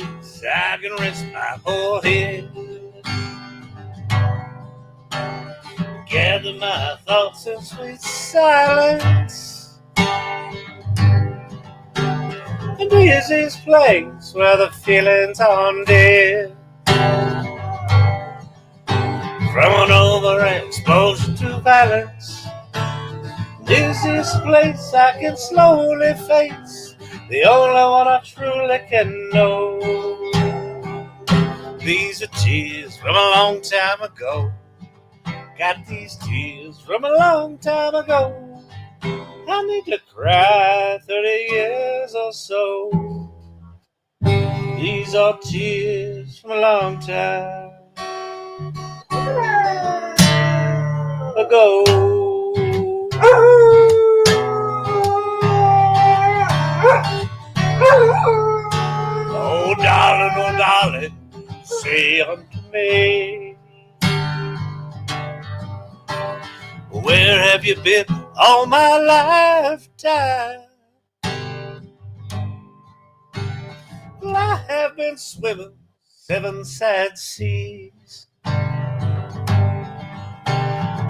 place I can rest my poor head. Gather my thoughts in sweet silence. And is this place where the feelings are dead? From an overexposure to violence. Is this place I can slowly face? The only one I truly can know. These are tears from a long time ago. Got these tears from a long time ago. I need to cry 30 years or so. These are tears from a long time ago. Oh darling, say unto me, where have you been all my lifetime? Well, I have been swimming 7 sad seas.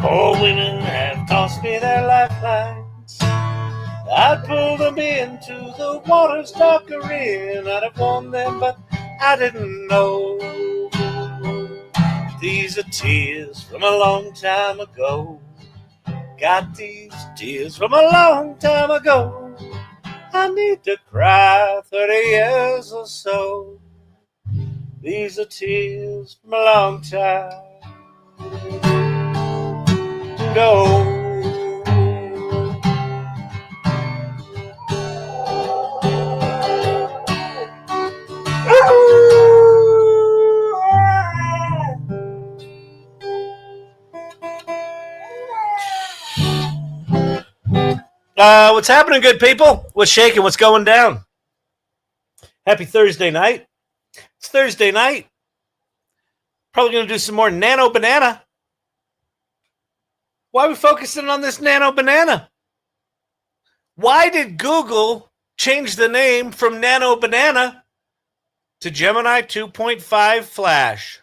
Poor women have tossed me their lifelines. I'd pull them into the water's darker end. I'd have warned them, but I didn't know. These are tears from a long time ago. Got these tears from a long time ago. I need to cry 30 years or so. These are tears from a long time ago. What's happening, good people? What's shaking? What's going down? Happy Thursday night. It's Thursday night. Probably going to do some more Nano Banana. Why are we focusing on this Nano Banana? Why did Google change the name from Nano Banana to Gemini 2.5 Flash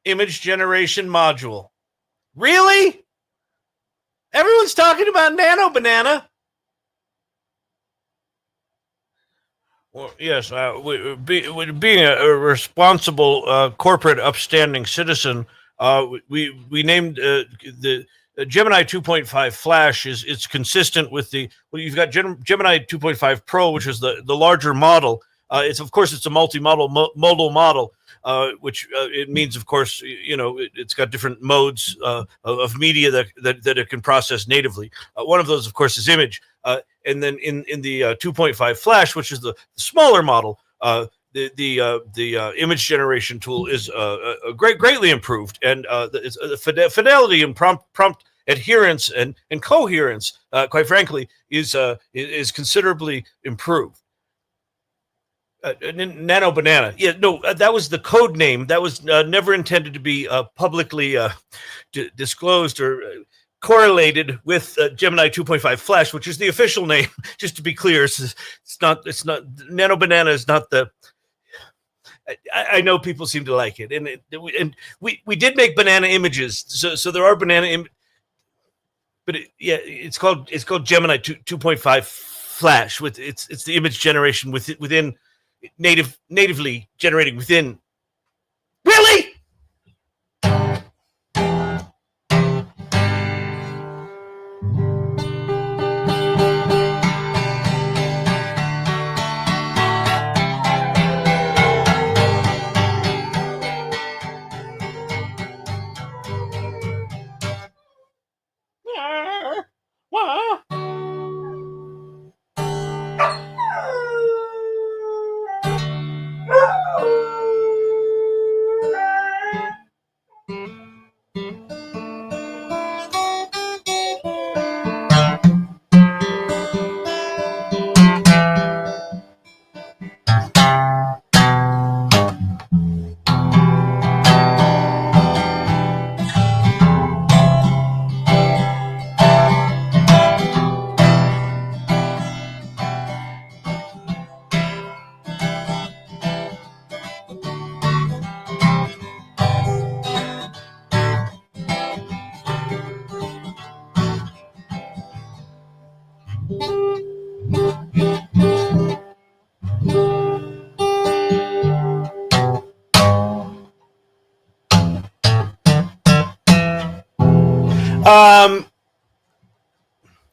image generation module? Really? Everyone's talking about Nano Banana. Well, yes, being a responsible corporate upstanding citizen, we named the Gemini 2.5 Flash it's consistent with you've got Gemini 2.5 Pro, which is the larger model. It's a multi-modal model, which it means, of course, it's got different modes of media that it can process natively. One of those, of course, is image. And then in the 2.5 Flash, which is the smaller model, the image generation tool is greatly improved, and the fidelity and prompt adherence and coherence, quite frankly, is considerably improved. Nano Banana. Yeah, no, that was the code name. That was never intended to be publicly disclosed or correlated with Gemini 2.5 Flash, which is the official name. Just to be clear, it's not Nano Banana is not the. I know people seem to like it, and we did make banana images, so there are banana but it's called Gemini 2.5 Flash. With it's the image generation within natively generating within. Really?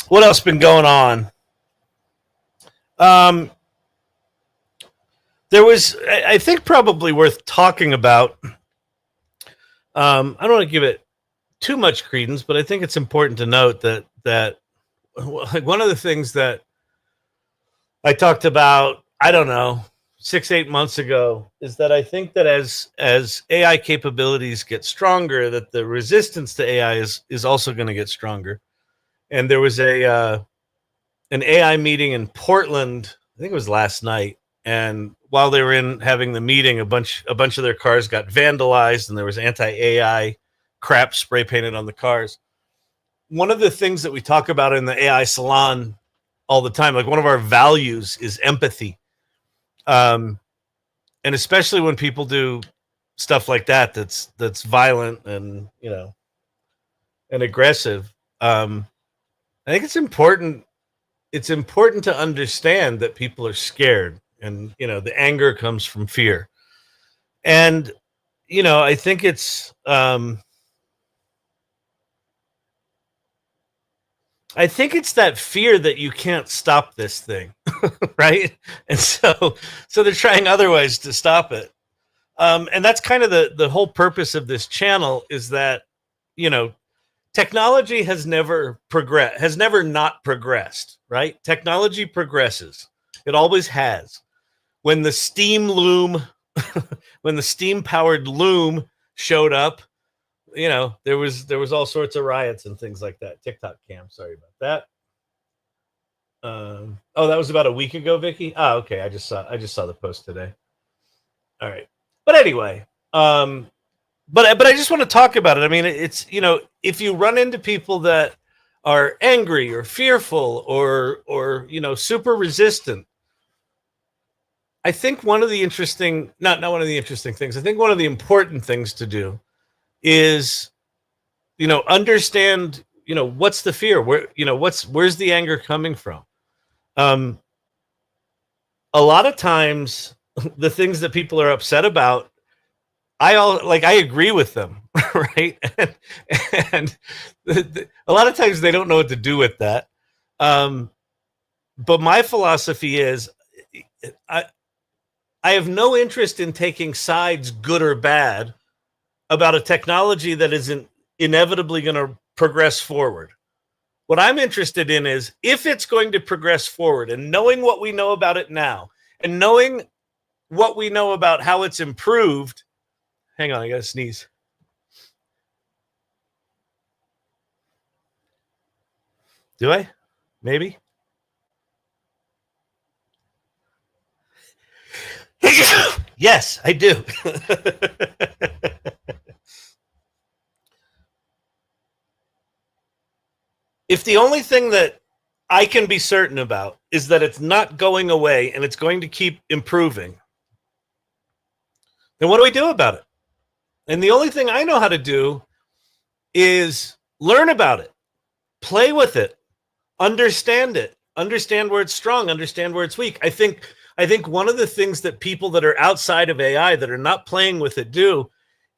What else been going on? There was, I think, probably worth talking about. I don't want to give it too much credence, but I think it's important to note that one of the things that I talked about, I don't know, 6-8 months ago, is that I think that as AI capabilities get stronger, that the resistance to AI is also going to get stronger. And there was an AI meeting in Portland, I think it was last night, and while they were having the meeting, a bunch of their cars got vandalized, and there was anti-AI crap spray painted on the cars. One of the things that we talk about in the AI Salon all the time, like one of our values, is empathy, and especially when people do stuff like that's violent and and aggressive. I think it's important. It's important to understand that people are scared, and the anger comes from fear. And I think it's that fear that you can't stop this thing, right? And so they're trying other ways to stop it. And that's kind of the whole purpose of this channel, is that technology has never not progressed, right? Technology progresses. It always has. When the steam loom, when the steam powered loom showed up, there was all sorts of riots and things like that. TikTok cam, sorry about that. Oh, that was about a week ago, Vicky. Oh, okay. I just saw the post today. All right, but anyway, but I just want to talk about it. I mean, it's if you run into people that are angry or fearful or super resistant, I think one of the interesting not one of the interesting things. I think one of the important things to do is understand what's the fear, where's the anger coming from. A lot of times the things that people are upset about, I agree with them, right? And a lot of times they don't know what to do with that. But my philosophy is, I have no interest in taking sides, good or bad, about a technology that isn't inevitably going to progress forward. What I'm interested in is, if it's going to progress forward, and knowing what we know about it now, and knowing what we know about how it's improved. Hang on, I gotta sneeze. Do I? Maybe. Yes, I do. If the only thing that I can be certain about is that it's not going away and it's going to keep improving, then what do we do about it? And the only thing I know how to do is learn about it, play with it, understand where it's strong, understand where it's weak. I think one of the things that people that are outside of AI, that are not playing with it, do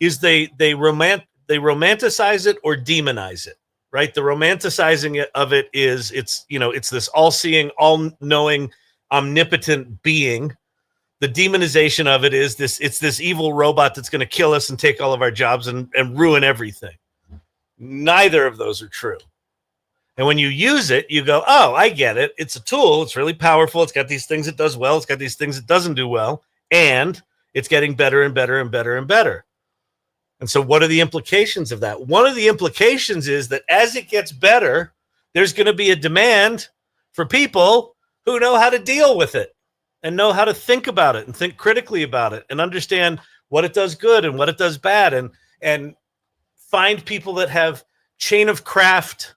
is they romanticize it or demonize it. Right? The romanticizing of it is it's this all-seeing, all-knowing, omnipotent being. The demonization of it is it's this evil robot that's going to kill us and take all of our jobs and ruin everything. Neither of those are true. And when you use it, you go, oh, I get it. It's a tool. It's really powerful. It's got these things it does well. It's got these things it doesn't do well. And it's getting better and better and better and better. And so what are the implications of that? One of the implications is that as it gets better, there's going to be a demand for people who know how to deal with it and know how to think about it and think critically about it and understand what it does good and what it does bad, and find people that have chain of craft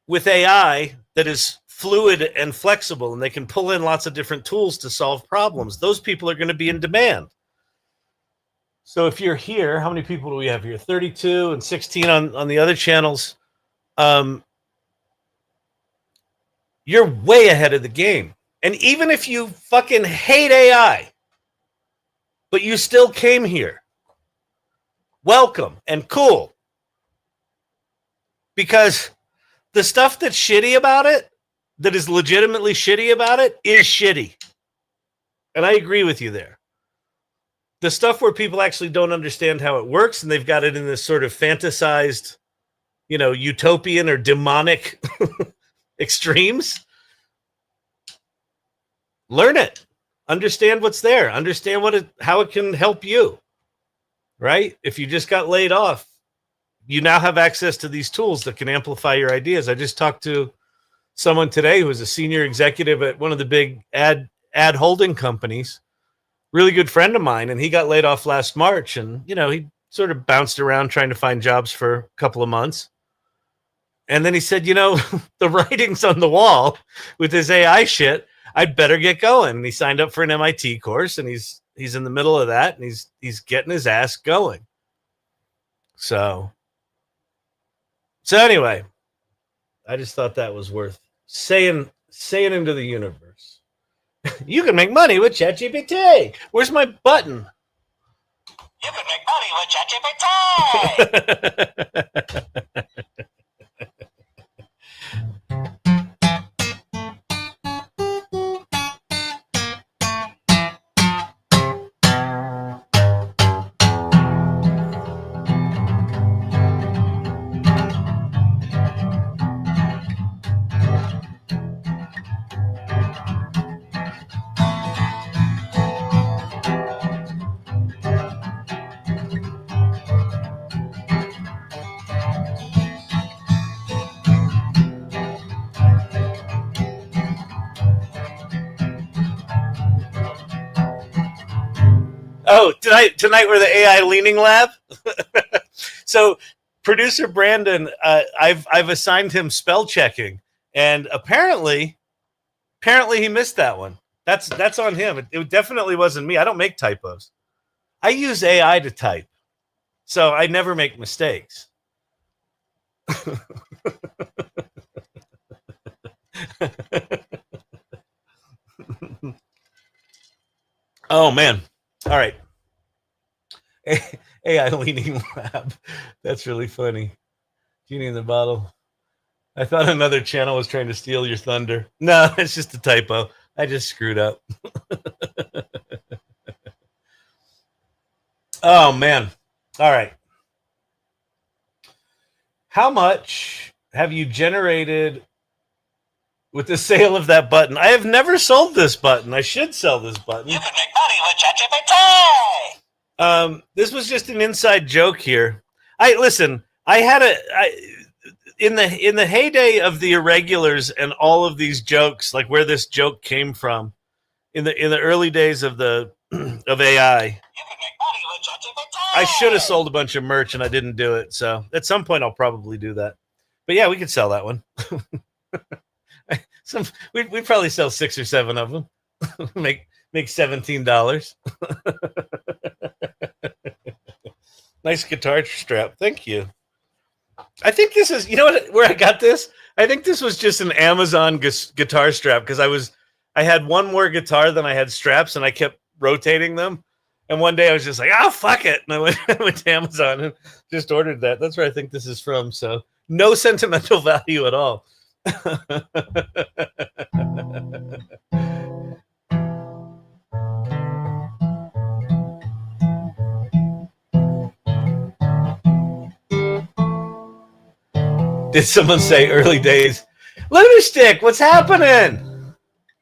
with AI that is fluid and flexible, and they can pull in lots of different tools to solve problems. Those people are going to be in demand. So if you're here, how many people do we have here? 32 and 16 on the other channels. You're way ahead of the game. And even if you fucking hate AI, but you still came here, welcome and cool. because the stuff that's shitty about it, that is legitimately shitty about it, is shitty. And I agree with you there. The stuff where people actually don't understand how it works and they've got it in this sort of fantasized, utopian or demonic extremes, learn it. Understand what's there. Understand how it can help you, right? If you just got laid off, you now have access to these tools that can amplify your ideas. I just talked to someone today who was a senior executive at one of the big ad holding companies, really good friend of mine, and he got laid off last March, and he sort of bounced around trying to find jobs for a couple of months. And then he said, the writing's on the wall with this AI shit. I'd better get going. And he signed up for an MIT course, and he's in the middle of that, and he's getting his ass going. So anyway, I just thought that was worth saying into the universe. You can make money with ChatGPT. Where's my button? You can make money with ChatGPT. Oh, tonight we're the AI Leaning Lab. So producer Brandon, I've assigned him spell checking, and apparently he missed that one. That's on him. It definitely wasn't me. I don't make typos. I use AI to type, so I never make mistakes. Oh man. All right. AI Leaning Lab. That's really funny. Genie in the bottle. I thought another channel was trying to steal your thunder. No, it's just a typo. I just screwed up. Oh man. All right. How much have you generated with the sale of that button? I have never sold this button. I should sell this button. You can make money with ChatGPT. This was just an inside joke here. In the heyday of the irregulars and all of these jokes, like where this joke came from, in the early days of AI, You can make money with ChatGPT. I should have sold a bunch of merch and I didn't do it. So at some point I'll probably do that. But yeah, we could sell that one. We'd probably sell 6 or 7 of them. make $17. Nice guitar strap. Thank you. I think this is, where I got this? I think this was just an Amazon guitar strap because I had one more guitar than I had straps and I kept rotating them. And one day I was just like, fuck it. And I went to Amazon and just ordered that. That's where I think this is from. So no sentimental value at all. Did someone say early days? Lunar Stick, what's happening?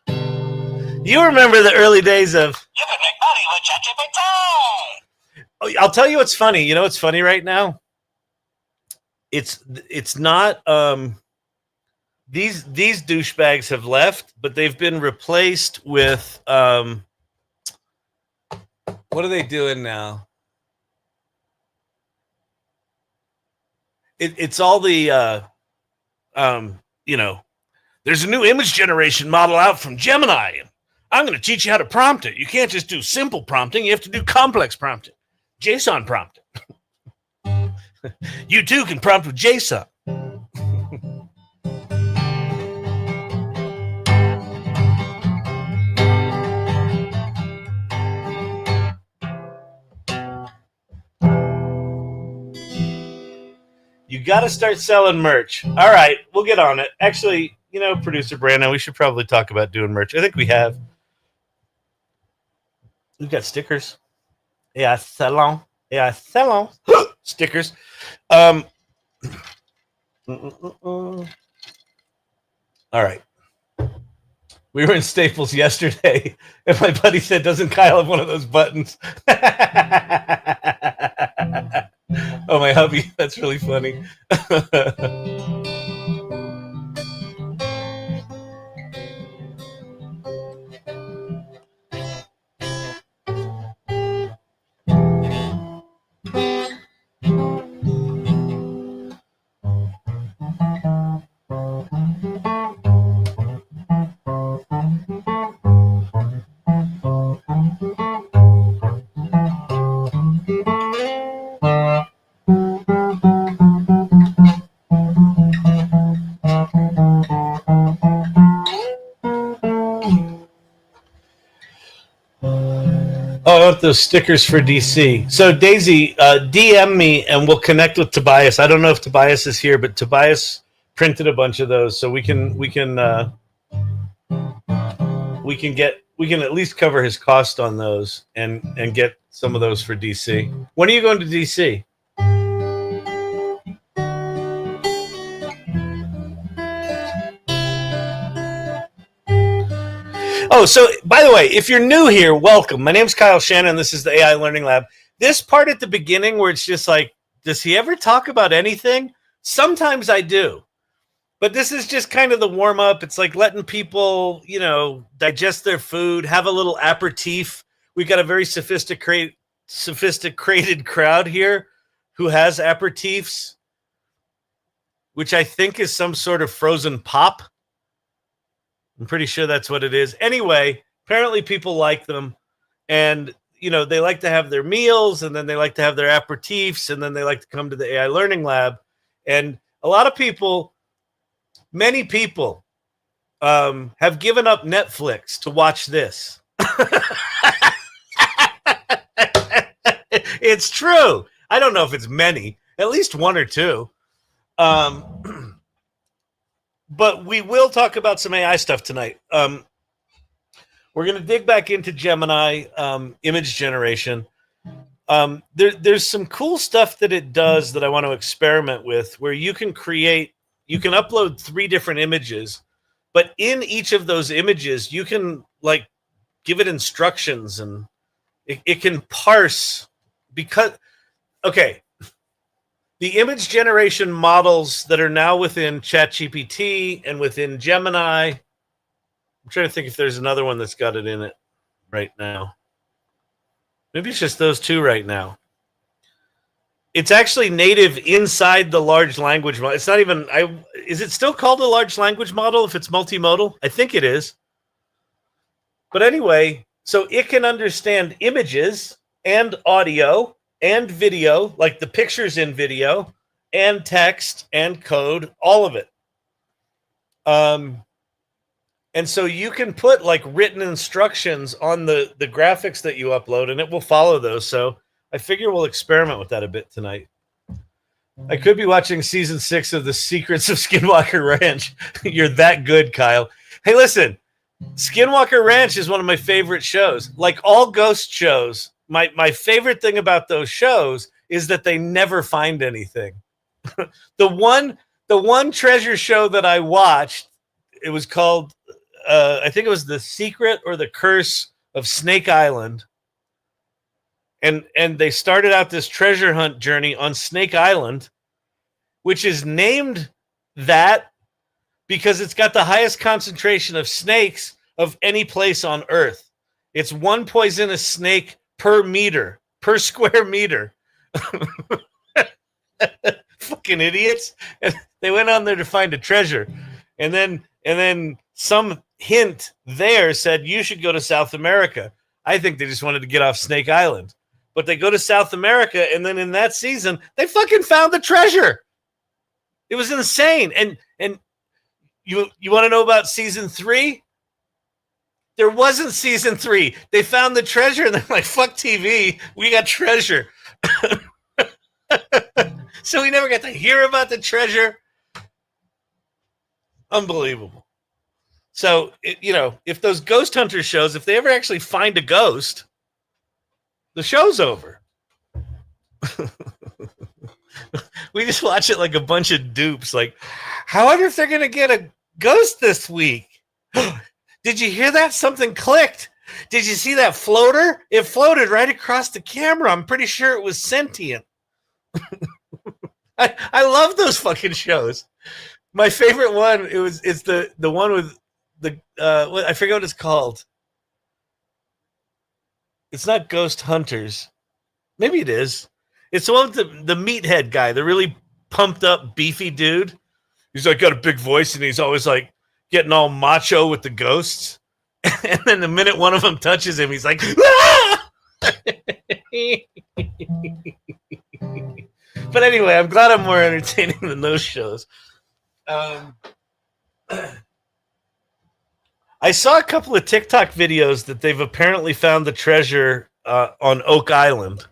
You remember the early days of... You can make money with ChatGPT. Oh, I'll tell you what's funny. You know what's funny right now? It's not... These douchebags have left, but they've been replaced with... what are they doing now? It's all the, there's a new image generation model out from Gemini. And I'm going to teach you how to prompt it. You can't just do simple prompting. You have to do complex prompting. JSON prompting. You too can prompt with JSON. You You got to start selling merch. All right, we'll get on it. Actually, you know, producer Brandon, we should probably talk about doing merch. I think we have. We've got stickers. Yeah, Salon. Yeah, Salon. Stickers. All right. We were in Staples yesterday, and my buddy said, "Doesn't Kyle have one of those buttons?" Oh, my hubby. That's really funny. Oh, I want those stickers for DC. So Daisy, DM me and we'll connect with Tobias. I don't know if Tobias is here, but Tobias printed a bunch of those, so we can at least cover his cost on those and get some of those for DC. When are you going to DC? Oh, so by the way, if you're new here, welcome. My name's Kyle Shannon. This is the AI Learning Lab. This part at the beginning where it's just like, does he ever talk about anything? Sometimes I do. But this is just kind of the warm up. It's like letting people, you know, digest their food, have a little aperitif. We've got a very sophisticated crowd here who has aperitifs, which I think is some sort of frozen pop. I'm pretty sure that's what it is. Anyway, apparently people like them, and you know, they like to have their meals, and then they like to have their aperitifs, and then they like to come to the AI Learning Lab. And a lot of people, many people, have given up Netflix to watch this. It's true. I don't know if it's many, at least one or two. But we will talk about some AI stuff tonight. We're going to dig back into Gemini image generation. There's some cool stuff that it does that I want to experiment with, where you can upload 3 different images, but in each of those images, you can like give it instructions, and it can parse the image generation models that are now within ChatGPT and within Gemini. I'm trying to think if there's another one that's got it in it right now. Maybe it's just those 2 right now. It's actually native inside the large language model. It's not even, is it still called a large language model if it's multimodal? I think it is. But anyway, so it can understand images and audio and video, like the pictures in video, and text and code, all of it. And so you can put like written instructions on the graphics that you upload, and it will follow those. So I figure we'll experiment with that a bit tonight. I could be watching season 6 of The Secrets of Skinwalker Ranch. You're that good, Kyle. Hey, listen, Skinwalker Ranch is one of my favorite shows. Like all ghost shows, my favorite thing about those shows is that they never find anything. The one treasure show that I watched, it was called, I think it was The Secret or the Curse of Snake Island. And they started out this treasure hunt journey on Snake Island, which is named that because it's got the highest concentration of snakes of any place on Earth. It's one poisonous snake per square meter. Fucking idiots. And they went on there to find a treasure. And then some hint there said, you should go to South America. I think they just wanted to get off Snake Island. But they go to South America, and then in that season, they fucking found the treasure. It was insane. And you want to know about season 3? There wasn't season 3. They found the treasure, and they're like, fuck TV. We got treasure. So we never got to hear about the treasure. Unbelievable. So, if those ghost hunter shows, if they ever actually find a ghost, the show's over. We just watch it like a bunch of dupes. Like, I wonder if they're going to get a ghost this week. Did you hear that? Something clicked. Did you see that floater? It floated right across the camera. I'm pretty sure it was sentient. I love those fucking shows. My favorite one, it's the one with the I forget what it's called. It's not Ghost Hunters. Maybe it is. It's the one with the meathead guy, the really pumped up, beefy dude. He's like got a big voice and he's always like getting all macho with the ghosts. And then the minute one of them touches him, he's like, ah! But anyway, I'm glad I'm more entertaining than those shows. I saw a couple of TikTok videos that they've apparently found the treasure on Oak Island,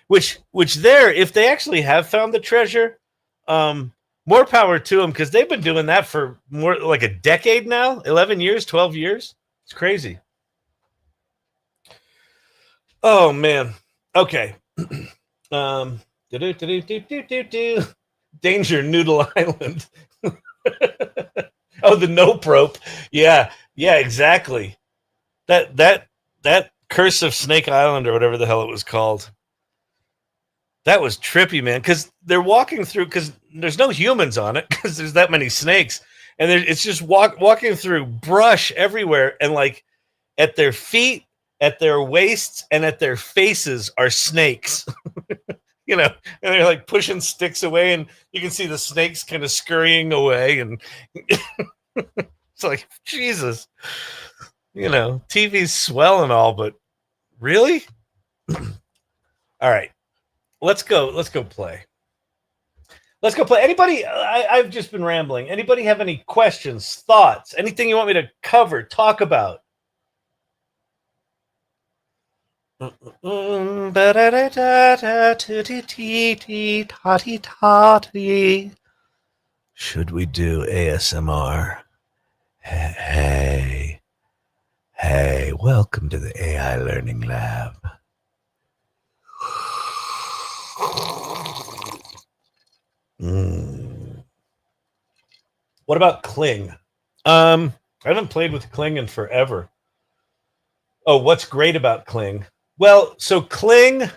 which there, if they actually have found the treasure, more power to them because they've been doing that for more like a decade now, 11 years, 12 years. It's crazy. Oh, man. Okay. Danger, Noodle Island. Oh, the nope rope. Yeah, exactly. That Curse of Snake Island or whatever the hell it was called. That was trippy, man, because they're walking through, because there's no humans on it, because there's that many snakes, and it's just walking through brush everywhere, and like at their feet, at their waists, and at their faces are snakes. And they're like pushing sticks away, and you can see the snakes kind of scurrying away, and it's like, Jesus, TV's swell and all, but really? All right, let's go play. Let's go play. Anybody, I've just been rambling. Anybody have any questions, thoughts, anything you want me to cover, talk about? Should we do ASMR? Hey, welcome to the AI Learning Lab. What about Kling? I haven't played with Kling in forever. Oh, what's great about Kling? Well, so Kling.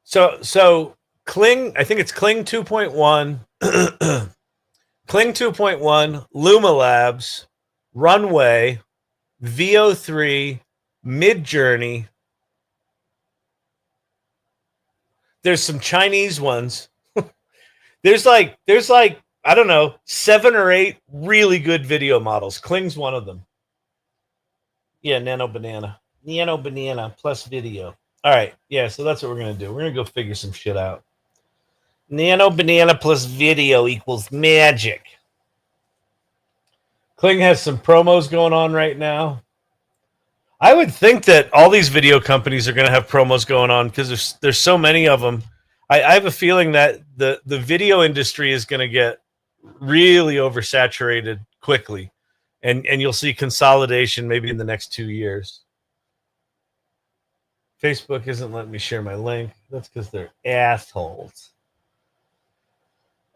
So Kling, I think it's Kling 2.1, Kling 2.1, Luma Labs, Runway, VO3, Midjourney. There's some Chinese ones. There's like I don't know, 7 or 8 really good video models. Kling's one of them. Yeah, Nano Banana plus video. All right, yeah, so that's what we're gonna do. We're gonna go figure some shit out. Nano Banana plus video equals magic. Kling has some promos going on right now. I would think that all these video companies are going to have promos going on because there's so many of them. I have a feeling that the video industry is going to get really oversaturated quickly, and you'll see consolidation maybe in the next 2 years. Facebook isn't letting me share my link. That's because they're assholes.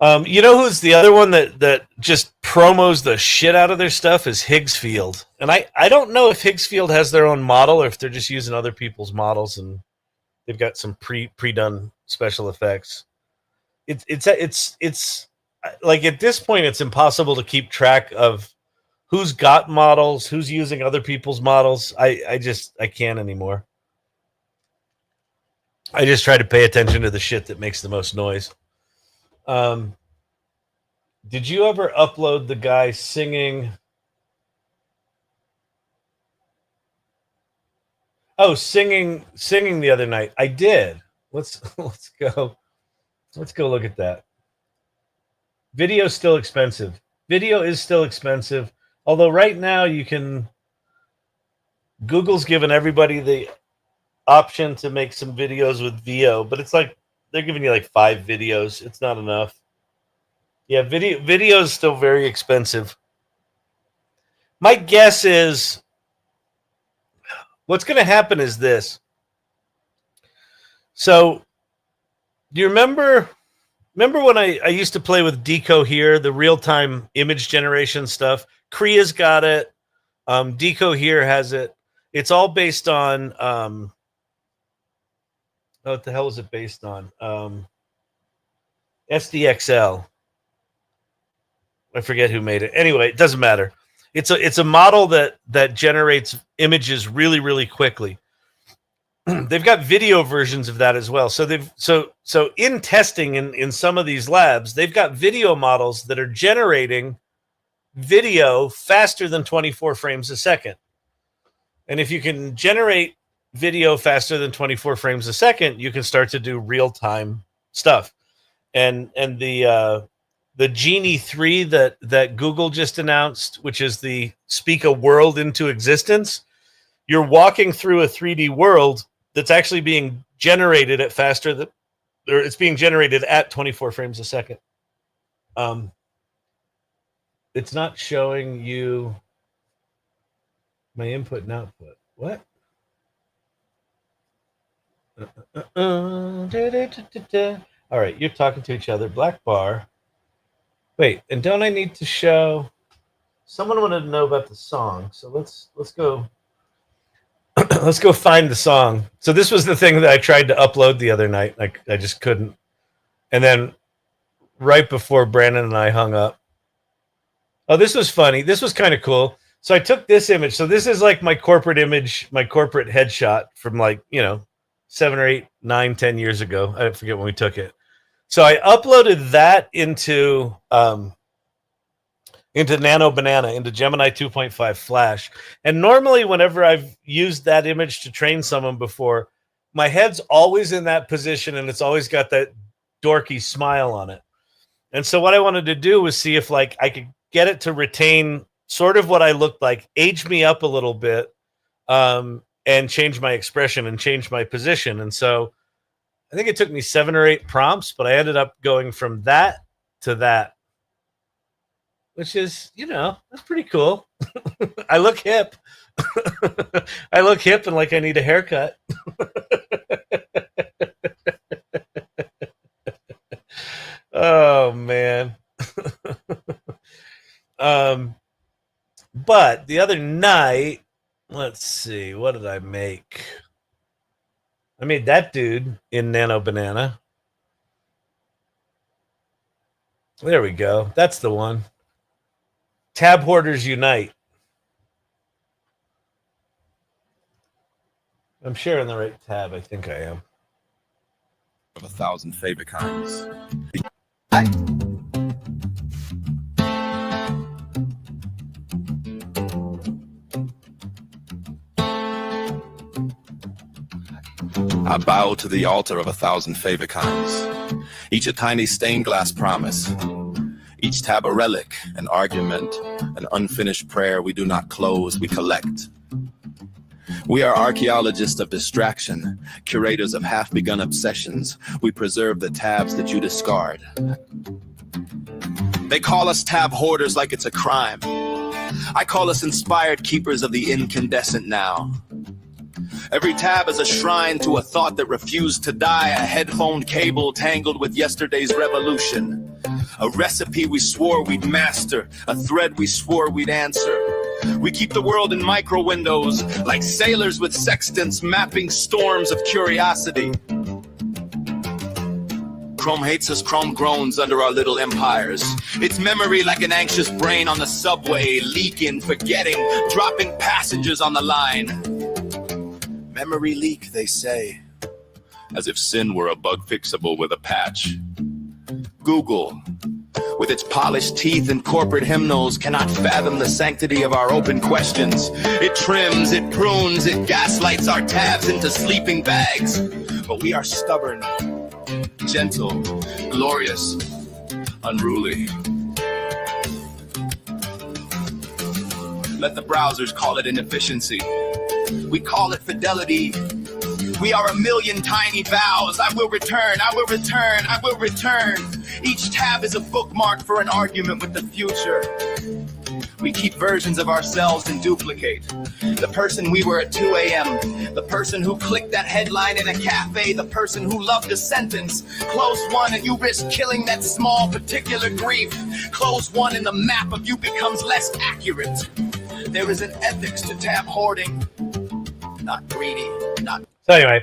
You know who's the other one that just promos the shit out of their stuff is Higgsfield. And I don't know if Higgsfield has their own model or if they're just using other people's models and they've got some pre-done special effects. It's like at this point it's impossible to keep track of who's got models, who's using other people's models. I can't anymore. I just try to pay attention to the shit that makes the most noise. Did you ever upload the guy singing? Oh, singing the other night. I did. Let's go look at that. Video's still expensive. Video is still expensive. Although right now you can. Google's given everybody the option to make some videos with VO, but it's like they're giving you like 5 videos. It's not enough. Yeah, video is still very expensive. My guess is what's going to happen is this. So, do you remember when I used to play with Deco here, the real-time image generation stuff? Kriya's got it. Deco here has it. It's all based on what the hell is it based on? SDXL. I forget who made it. Anyway, it doesn't matter. It's a model that generates images really, really quickly. They've got video versions of that as well. So in testing in some of these labs, they've got video models that are generating video faster than 24 frames a second. And if you can generate video faster than 24 frames a second, you can start to do real-time stuff. And the Genie 3 that Google just announced, which is the speak a world into existence, you're walking through a 3D world that's actually being generated at it's being generated at 24 frames a second. It's not showing you my input and output. What? All right, you're talking to each other. Black bar. Wait, and don't I need to show? Someone wanted to know about the song, so let's go. Let's go find the song. So this was the thing that I tried to upload the other night. I just couldn't. And then right before Brandon and I hung up. Oh, this was funny. This was kind of cool. So I took this image. So this is like my corporate image, my corporate headshot from 7 or 8, 9, 10 years ago. I forget when we took it. So I uploaded that into Nano Banana, into Gemini 2.5 Flash. And normally whenever I've used that image to train someone before, my head's always in that position and it's always got that dorky smile on it. And so what I wanted to do was see if I could get it to retain sort of what I looked like, age me up a little bit, and change my expression and change my position. And so I think it took me 7 or 8 prompts, but I ended up going from that to that, which is, that's pretty cool. I look hip. I look hip and like I need a haircut. Oh, man. But the other night, let's see, what did I make? I made that dude in Nano Banana. There we go. That's the one. Tab Hoarders Unite. I'm sharing the right tab. I think I am. Of 1,000 favorite kinds. I bow to the altar of 1,000 favorite kinds, each a tiny stained glass promise, each tab a relic, an argument, an unfinished prayer we do not close, we collect. We are archaeologists of distraction, curators of half-begun obsessions. We preserve the tabs that you discard. They call us tab hoarders like it's a crime. I call us inspired keepers of the incandescent now. Every tab is a shrine to a thought that refused to die, a headphone cable tangled with yesterday's revolution. A recipe we swore we'd master, a thread we swore we'd answer. We keep the world in micro windows, like sailors with sextants mapping storms of curiosity. Chrome hates us, Chrome groans under our little empires. Its memory like an anxious brain on the subway, leaking, forgetting, dropping passengers on the line. Memory leak, they say, as if sin were a bug fixable with a patch. Google, with its polished teeth and corporate hymnals, cannot fathom the sanctity of our open questions. It trims, it prunes, it gaslights our tabs into sleeping bags. But we are stubborn, gentle, glorious, unruly. Let the browsers call it inefficiency. We call it fidelity. We are a million tiny vows. I will return, I will return, I will return. Each tab is a bookmark for an argument with the future. We keep versions of ourselves and duplicate. The person we were at 2 a.m., the person who clicked that headline in a cafe, the person who loved a sentence. Close one and you risk killing that small particular grief. Close one and the map of you becomes less accurate. There is an ethics to tab hoarding. Not greedy, not... So anyway,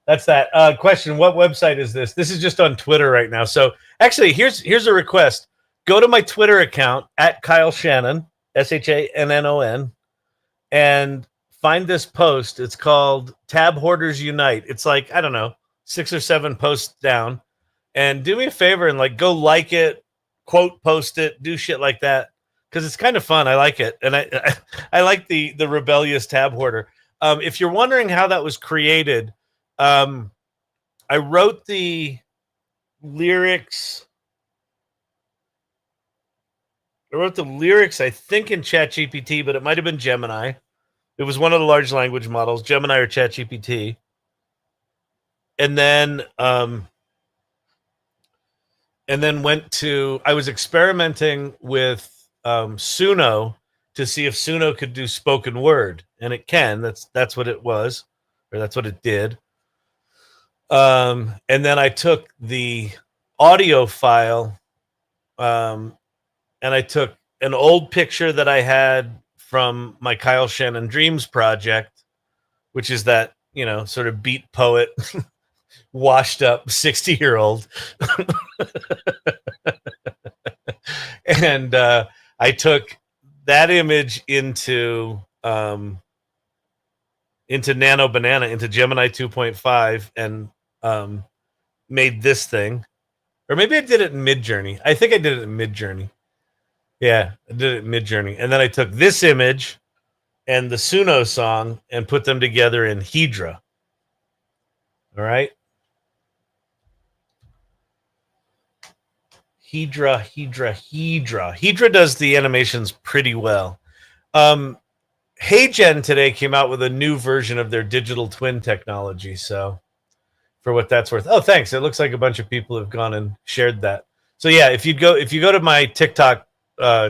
that's that. Question, what website is this? This is just on Twitter right now. So actually, here's a request. Go to my Twitter account, at Kyle Shannon, Shannon, and find this post. It's called Tab Hoarders Unite. It's like, I don't know, 6 or 7 posts down. And do me a favor and like go like it, quote post it, do shit like that. Because it's kind of fun. I like it. And I like the rebellious tab hoarder. If you're wondering how that was created, I wrote the lyrics. I think, in ChatGPT, but it might have been Gemini. It was one of the large language models, Gemini or ChatGPT. And then I was experimenting with Suno to see if Suno could do spoken word, and it can. That's what it was, or that's what it did. And then I took the audio file, and I took an old picture that I had from my Kyle Shannon Dreams project, which is that, sort of beat poet, washed up 60-year-old. And I took that image into Nano Banana, into Gemini 2.5, and made this thing. Or maybe I did it in Midjourney. I think I did it in Midjourney. Yeah, I did it in Midjourney. And then I took this image and the Suno song and put them together in Hydra. All right? Hydra. Hydra does the animations pretty well. HeyGen today came out with a new version of their digital twin technology. So, for what that's worth. Oh, thanks. It looks like a bunch of people have gone and shared that. So yeah, if you go to my TikTok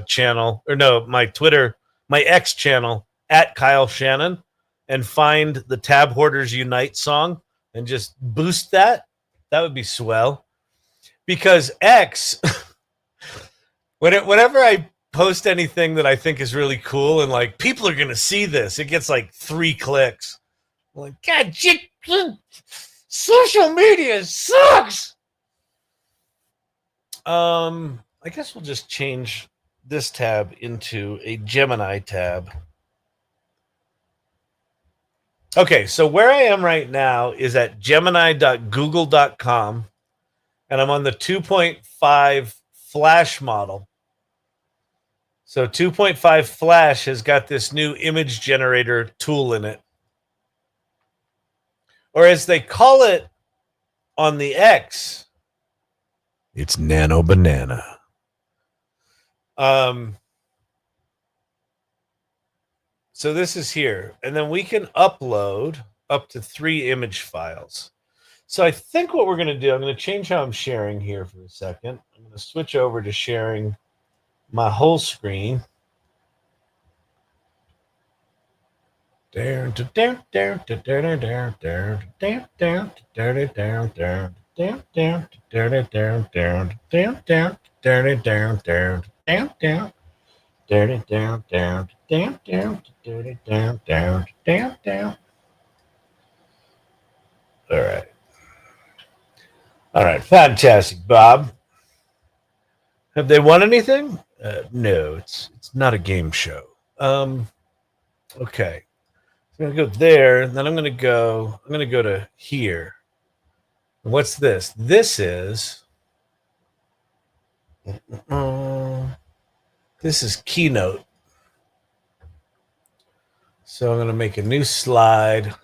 channel, or no, my Twitter, my X channel, at Kyle Shannon, and find the Tab Hoarders Unite song and just boost that would be swell. Because X, whenever I post anything that I think is really cool and like people are gonna see this, it gets like 3 clicks. I'm like, God, social media sucks. I guess we'll just change this tab into a Gemini tab. Okay, so where I am right now is at gemini.google.com, and I'm on the 2.5 Flash model. So 2.5 Flash has got this new image generator tool in it. Or as they call it on the X, it's Nano Banana. So this is here. And then we can upload up to 3 image files. So I think what we're going to do, I'm going to change how I'm sharing here for a second. I'm going to switch over to sharing my whole screen. Down. All right, fantastic, Bob. Have they won anything? No, it's not a game show. Okay, so I'm gonna go there, and then I'm gonna go to here. What's this? This is this is Keynote. So I'm gonna make a new slide.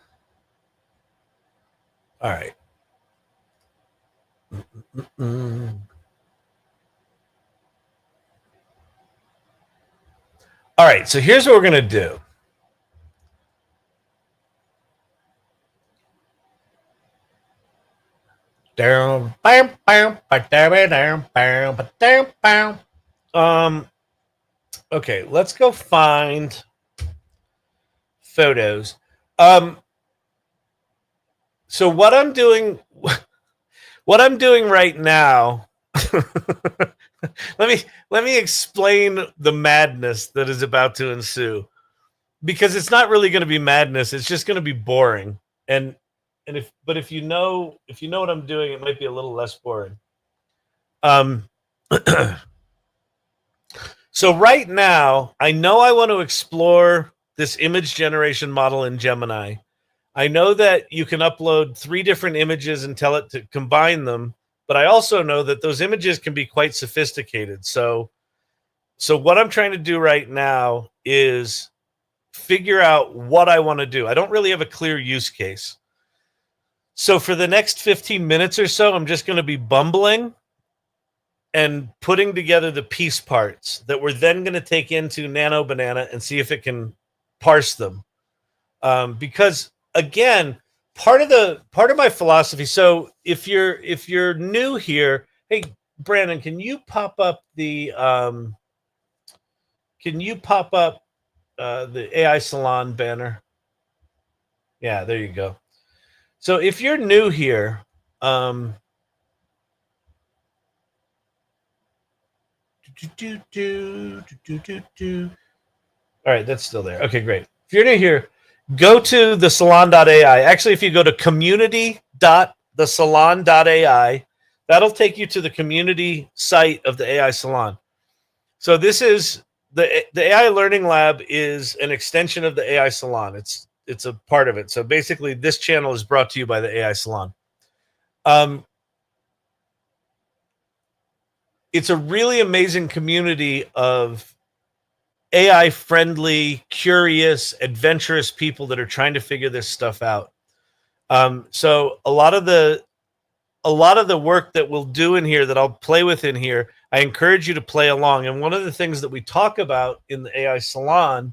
All right. All right, so here's what we're going to do. Down, bam, bam, ba-da-ba-dam, bam, ba-dam, bam. Okay, let's go find photos. So what I'm doing right now, let me explain the madness that is about to ensue, because it's not really going to be madness, it's just going to be boring. And if you know what I'm doing, it might be a little less boring. So right now, I know I want to explore this image generation model in Gemini. I know that you can upload 3 different images and tell it to combine them, but I also know that those images can be quite sophisticated. So what I'm trying to do right now is figure out what I want to do. I don't really have a clear use case. So for the next 15 minutes or so, I'm just going to be bumbling and putting together the piece parts that we're then going to take into Nano Banana and see if it can parse them. Because again, part of my philosophy. So if you're new here, hey Brandon, can you pop up the AI Salon banner? Yeah, there you go. So if you're new here, all right, that's still there. Okay, great. If you're new here, go to the salon.ai. Actually, if you go to community.thesalon.ai, that'll take you to the community site of the AI Salon. So this is the AI Learning Lab is an extension of the AI Salon. It's a part of it. So basically, this channel is brought to you by the AI Salon. It's a really amazing community of AI-friendly, curious, adventurous people that are trying to figure this stuff out. So a lot of the work that we'll do in here, that I'll play with in here, I encourage you to play along. And one of the things that we talk about in the AI Salon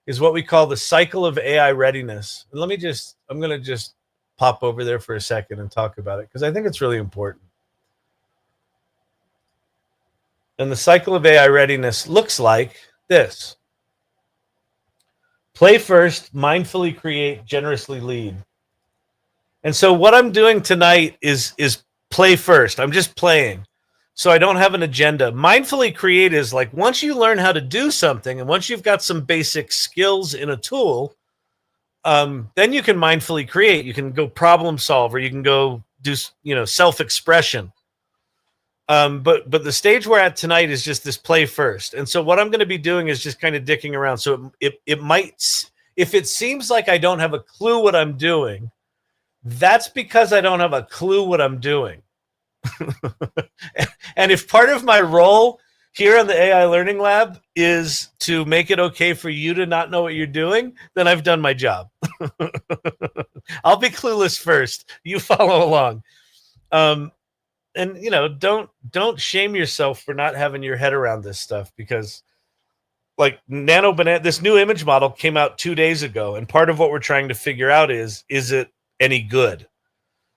is what we call the cycle of AI readiness. And I'm going to just pop over there for a second and talk about it, because I think it's really important. And the cycle of AI readiness looks like this. Play first, mindfully create, generously lead. And so what I'm doing tonight is play first. I'm just playing. So I don't have an agenda. Mindfully create is like, once you learn how to do something and once you've got some basic skills in a tool, then you can mindfully create. You can go problem solve, or you can go do, self-expression. But the stage we're at tonight is just this play first. And so what I'm going to be doing is just kind of dicking around. So it might, if it seems like I don't have a clue what I'm doing, that's because I don't have a clue what I'm doing. And if part of my role here on the AI Learning Lab is to make it okay for you to not know what you're doing, then I've done my job. I'll be clueless first. You follow along. And don't shame yourself for not having your head around this stuff, because like Nano Banana, this new image model came out 2 days ago, and part of what we're trying to figure out is it any good?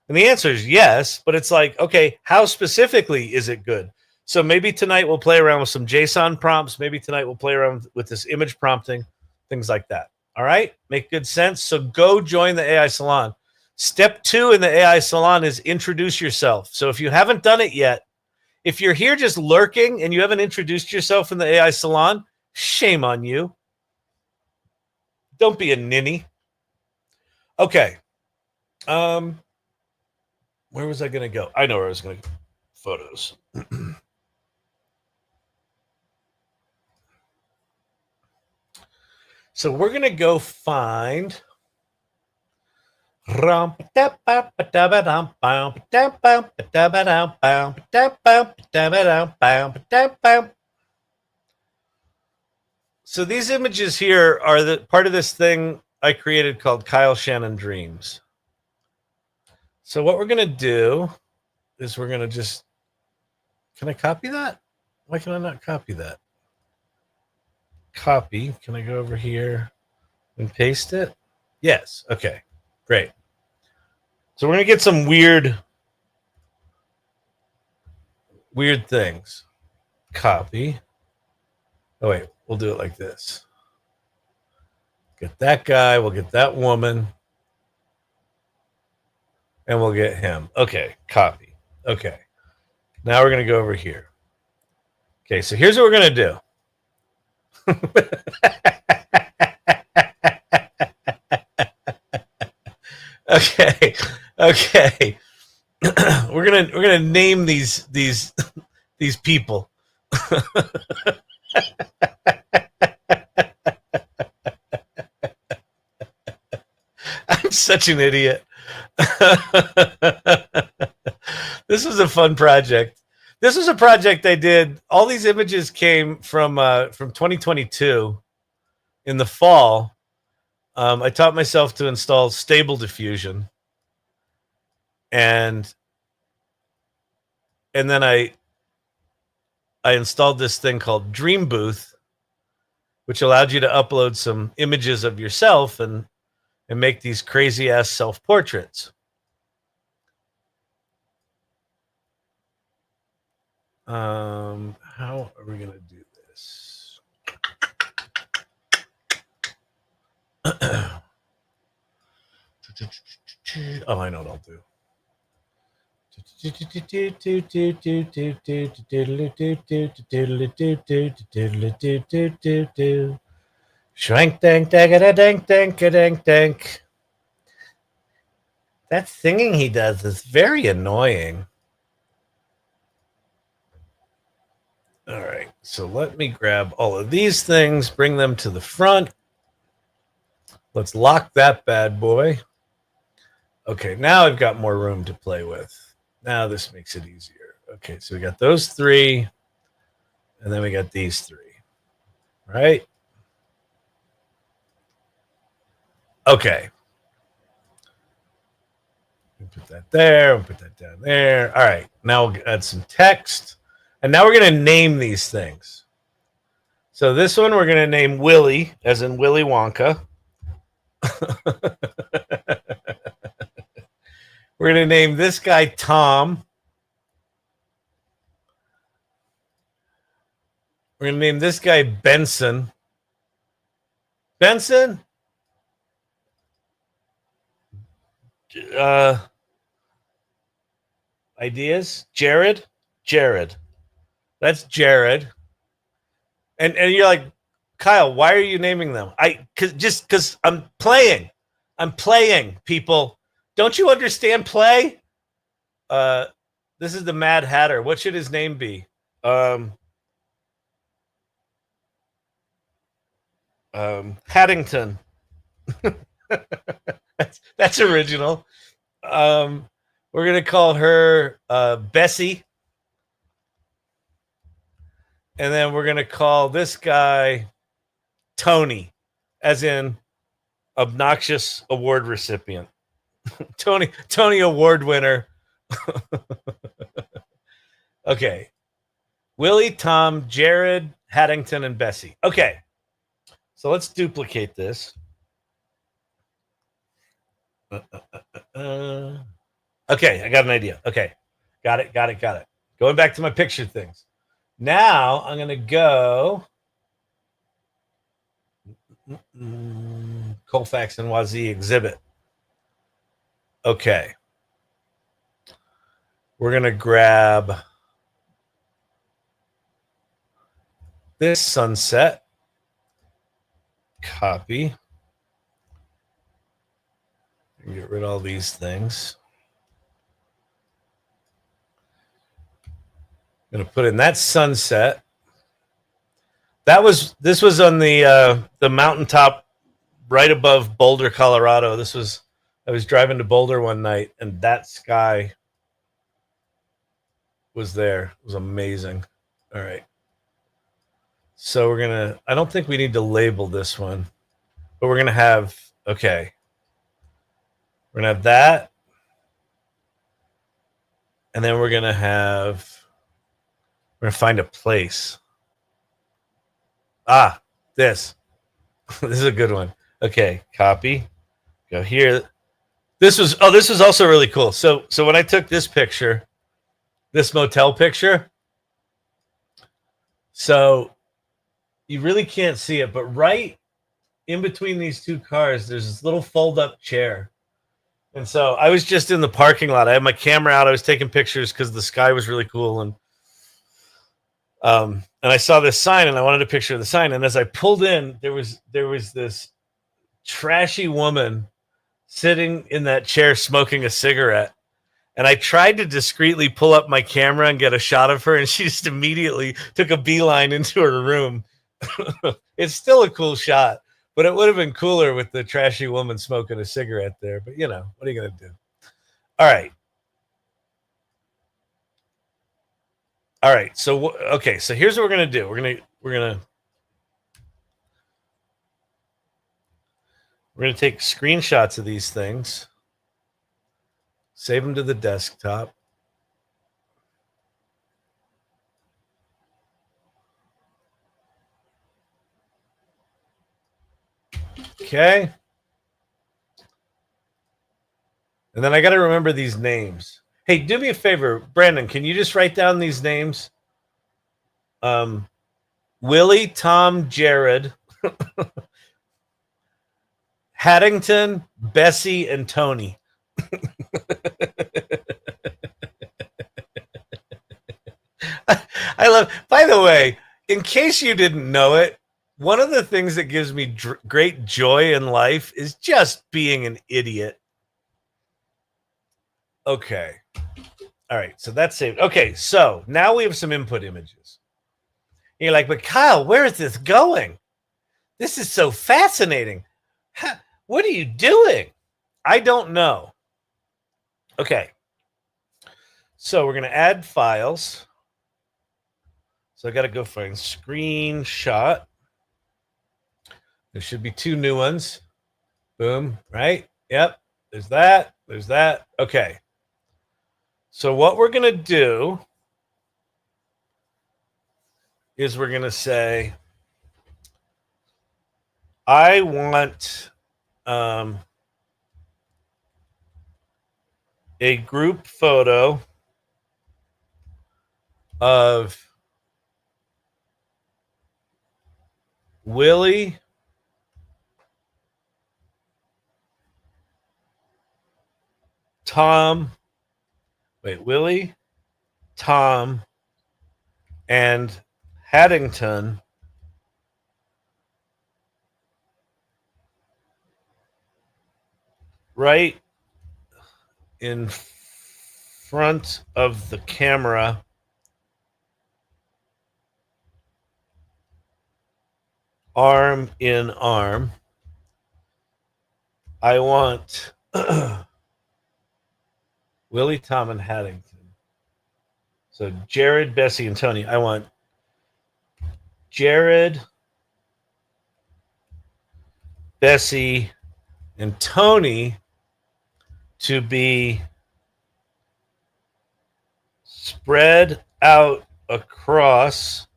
And the answer is yes, but it's like, okay, how specifically is it good? So maybe tonight we'll play around with some JSON prompts. Maybe tonight we'll play around with this image prompting, things like that. All right, make good sense. So go join the AI Salon. Step 2 in the AI Salon is introduce yourself. So if you haven't done it yet, if you're here just lurking and you haven't introduced yourself in the AI Salon, shame on you. Don't be a ninny. Okay. Where was I going to go? I know where I was going to go. Photos. So we're going to go find... So these images here are the part of this thing I created called Kyle Shannon Dreams. So what we're going to do is we're going to just... Can I copy that? Why can I not copy that? Copy. Can I go over here and paste it? Yes. Okay. Great. So we're going to get some weird weird things. Copy. Oh, wait. We'll do it like this. Get that guy. We'll get that woman. And we'll get him. Okay. Copy. Okay. Now we're going to go over here. Okay. So here's what we're going to do. Okay. Okay. we're gonna name these people. I'm such an idiot. This was a fun project. This was a project I did. All these images came from 2022 in the fall. I taught myself to install Stable Diffusion, and then I installed this thing called Dream Booth, which allowed you to upload some images of yourself and make these crazy ass self portraits. How are we gonna do this? Oh, I know what I'll do. Shrank dank dank dank dank dank dank. That singing he does is very annoying. All right, so let me grab all of these things, bring them to the front. Let's lock that bad boy. Okay, now I've got more room to play with. Now this makes it easier. Okay, so we got those three, and then we got these three, right? Okay. We'll put that there, we'll put that down there. All right, now we'll add some text. And now we're going to name these things. So this one we're going to name Willy, as in Willy Wonka. We're going to name this guy Tom. We're going to name this guy Benson. Benson? Ideas? Jared? Jared. That's Jared. And you're like, Kyle, why are you naming them? Because I'm playing. I'm playing, people. Don't you understand play? This is the Mad Hatter. What should his name be? Haddington. that's original. We're gonna call her Bessie. And then we're going to call this guy Tony, as in obnoxious award recipient. Tony award winner. Okay. Willie, Tom, Jared, Haddington, and Bessie. Okay. So let's duplicate this. Okay, I got an idea. Okay. Got it. Going back to my picture things. Now I'm going to go Colfax and Wazee exhibit. Okay. We're going to grab this sunset. Copy. Get rid of all these things. Going to put in that sunset. This was on the mountaintop right above Boulder, Colorado. I was driving to Boulder one night, and that sky was there. It was amazing. All right. So we're gonna. I don't think we need to label this one, but we're gonna have. Okay. We're gonna have that, and then we're gonna have. We're going to find a place. This. This is a good one. Okay, copy. Go here. This was also really cool. So when I took this picture, this motel picture, So you really can't see it, but right in between these two cars, there's this little fold-up chair. And so I was just in the parking lot. I had my camera out. I was taking pictures because the sky was really cool. And I saw this sign and I wanted a picture of the sign. And as I pulled in, there was this trashy woman sitting in that chair smoking a cigarette. And I tried to discreetly pull up my camera and get a shot of her, and she just immediately took a beeline into her room. It's still a cool shot, but it would have been cooler with the trashy woman smoking a cigarette there. But you know, what are you going to do? All right. All right. So okay. So here's what we're going to do. We're going to take screenshots of these things, save them to the desktop. Okay. And then I got to remember these names. Hey, do me a favor, Brandon, can you just write down these names? Willie, Tom, Jared, Haddington, Bessie, and Tony. I love, by the way, in case you didn't know it, one of the things that gives me great joy in life is just being an idiot. Okay. All right. So that's saved. Okay. So now we have some input images. And you're like, but Kyle, where is this going? This is so fascinating. What are you doing? I don't know. Okay. So we're going to add files. So I got to go find screenshot. There should be two new ones. Boom. Right? Yep. There's that. There's that. Okay. So what we're going to do is we're going to say, I want a group photo of Willie, Willie, Tom, and Haddington right in front of the camera, arm in arm. I want Willie, Tom, and Haddington. So Jared, Bessie, and Tony. I want Jared, Bessie, and Tony to be spread out across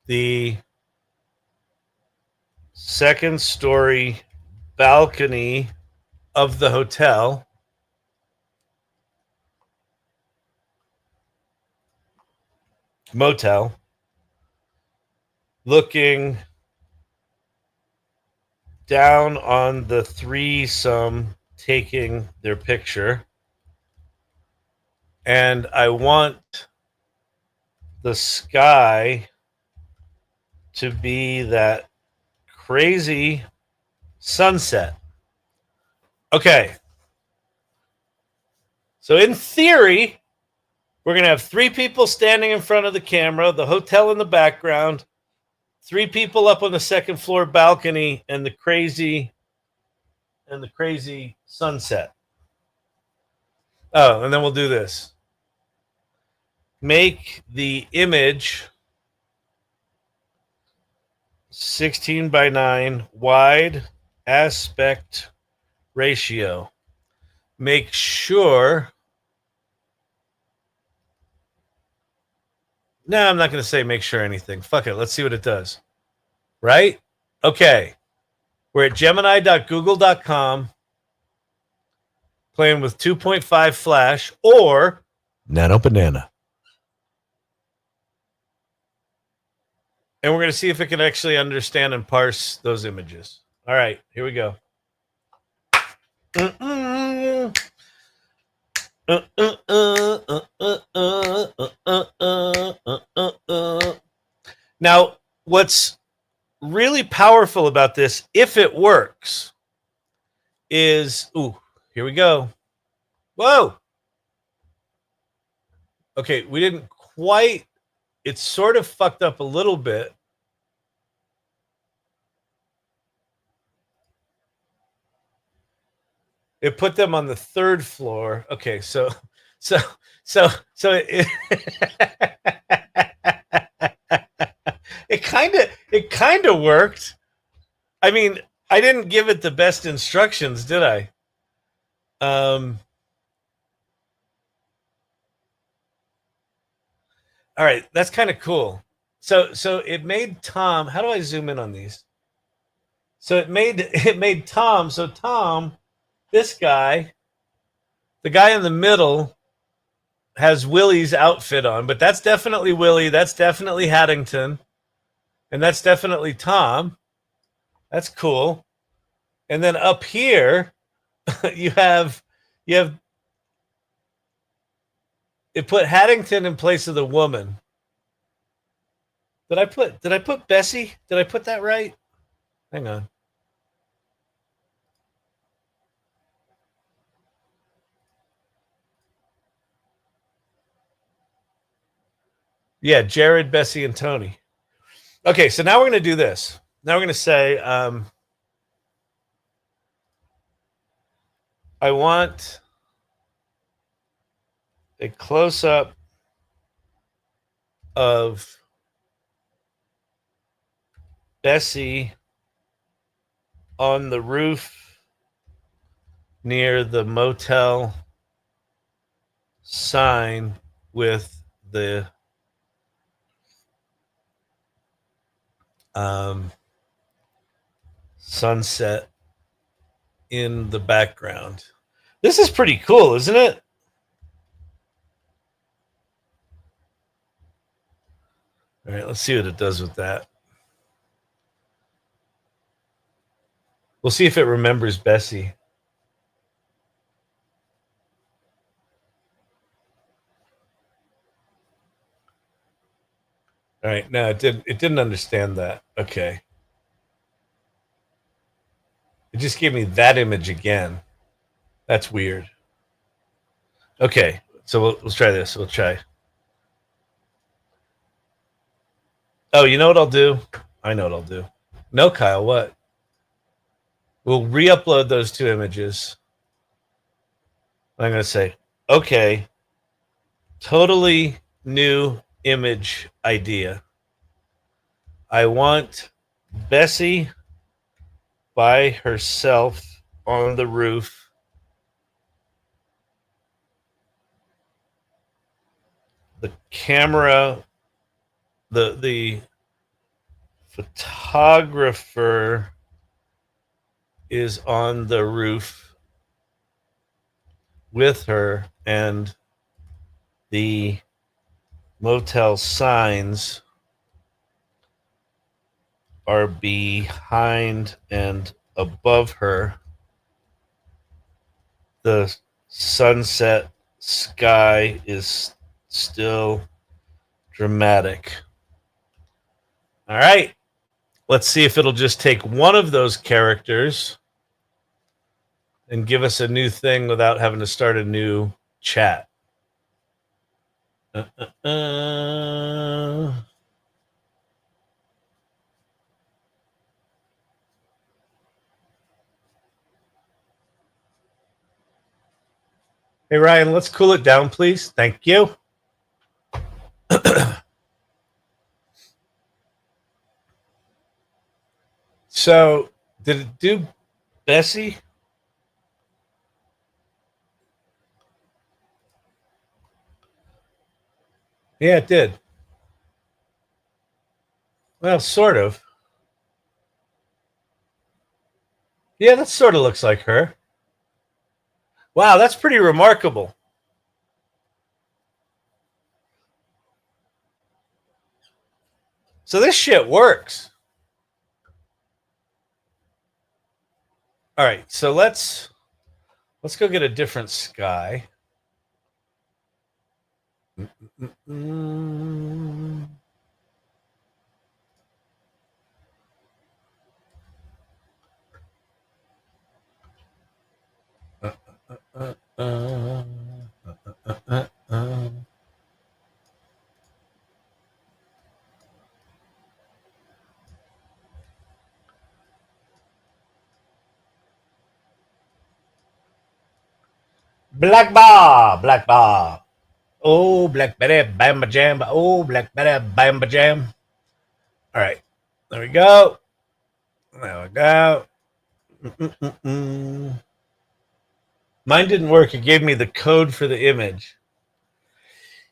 the second story balcony of the hotel. Motel, looking down on the threesome taking their picture. And I want the sky to be that crazy sunset. Okay. So in theory, we're going to have three people standing in front of the camera, the hotel in the background, three people up on the second floor balcony, and the crazy sunset. Oh, and then we'll do this. Make the image 16:9 wide aspect ratio. Make sure. No, I'm not going to say make sure anything. Fuck it. Let's see what it does. Right? Okay. We're at gemini.google.com playing with 2.5 Flash or Nano Banana. And we're going to see if it can actually understand and parse those images. All right, here we go. Now, what's really powerful about this, if it works, is, here we go. Whoa. Okay, we didn't quite, it's sort of fucked up a little bit. It put them on the 3rd floor. Okay, so it, it kind of worked. I mean, I didn't give it the best instructions, did I? All right, that's kind of cool. So it made Tom. How do I zoom in on these? So it made Tom. So Tom, this guy, the guy in the middle, has Willie's outfit on, but that's definitely Willie. That's definitely Haddington, and that's definitely Tom. That's cool. And then up here, you have it put Haddington in place of the woman. Did I put Bessie? Did I put that right? Hang on. Yeah, Jared, Bessie, and Tony. Okay, so now we're going to do this. Now we're going to say, I want a close-up of Bessie on the roof near the motel sign with the sunset in the background. This is pretty cool, isn't it? All right, let's see what it does with that. We'll see if it remembers Bessie. All right, no, it didn't understand that. Okay. It just gave me that image again. That's weird. Okay, so let's try this. We'll try. Oh, you know what I'll do? I know what I'll do. No, Kyle, what? We'll re-upload those 2 images. I'm going to say, okay, totally new image idea. I want Bessie by herself on the roof. The camera, the photographer is on the roof with her, and the motel signs are behind and above her. The sunset sky is still dramatic. All right. Let's see if it'll just take one of those characters and give us a new thing without having to start a new chat. Hey, Ryan, let's cool it down, please. Thank you. So, did it do Bessie? Yeah, it did. Well, sort of. Yeah, that sort of looks like her. Wow, that's pretty remarkable. So this shit works. All right, so let's go get a different sky. Black bar, black bar. Oh, Black Betty, bamba jam. Oh, Black Betty, bamba jam. All right, there we go. There we go. Mine didn't work. It gave me the code for the image.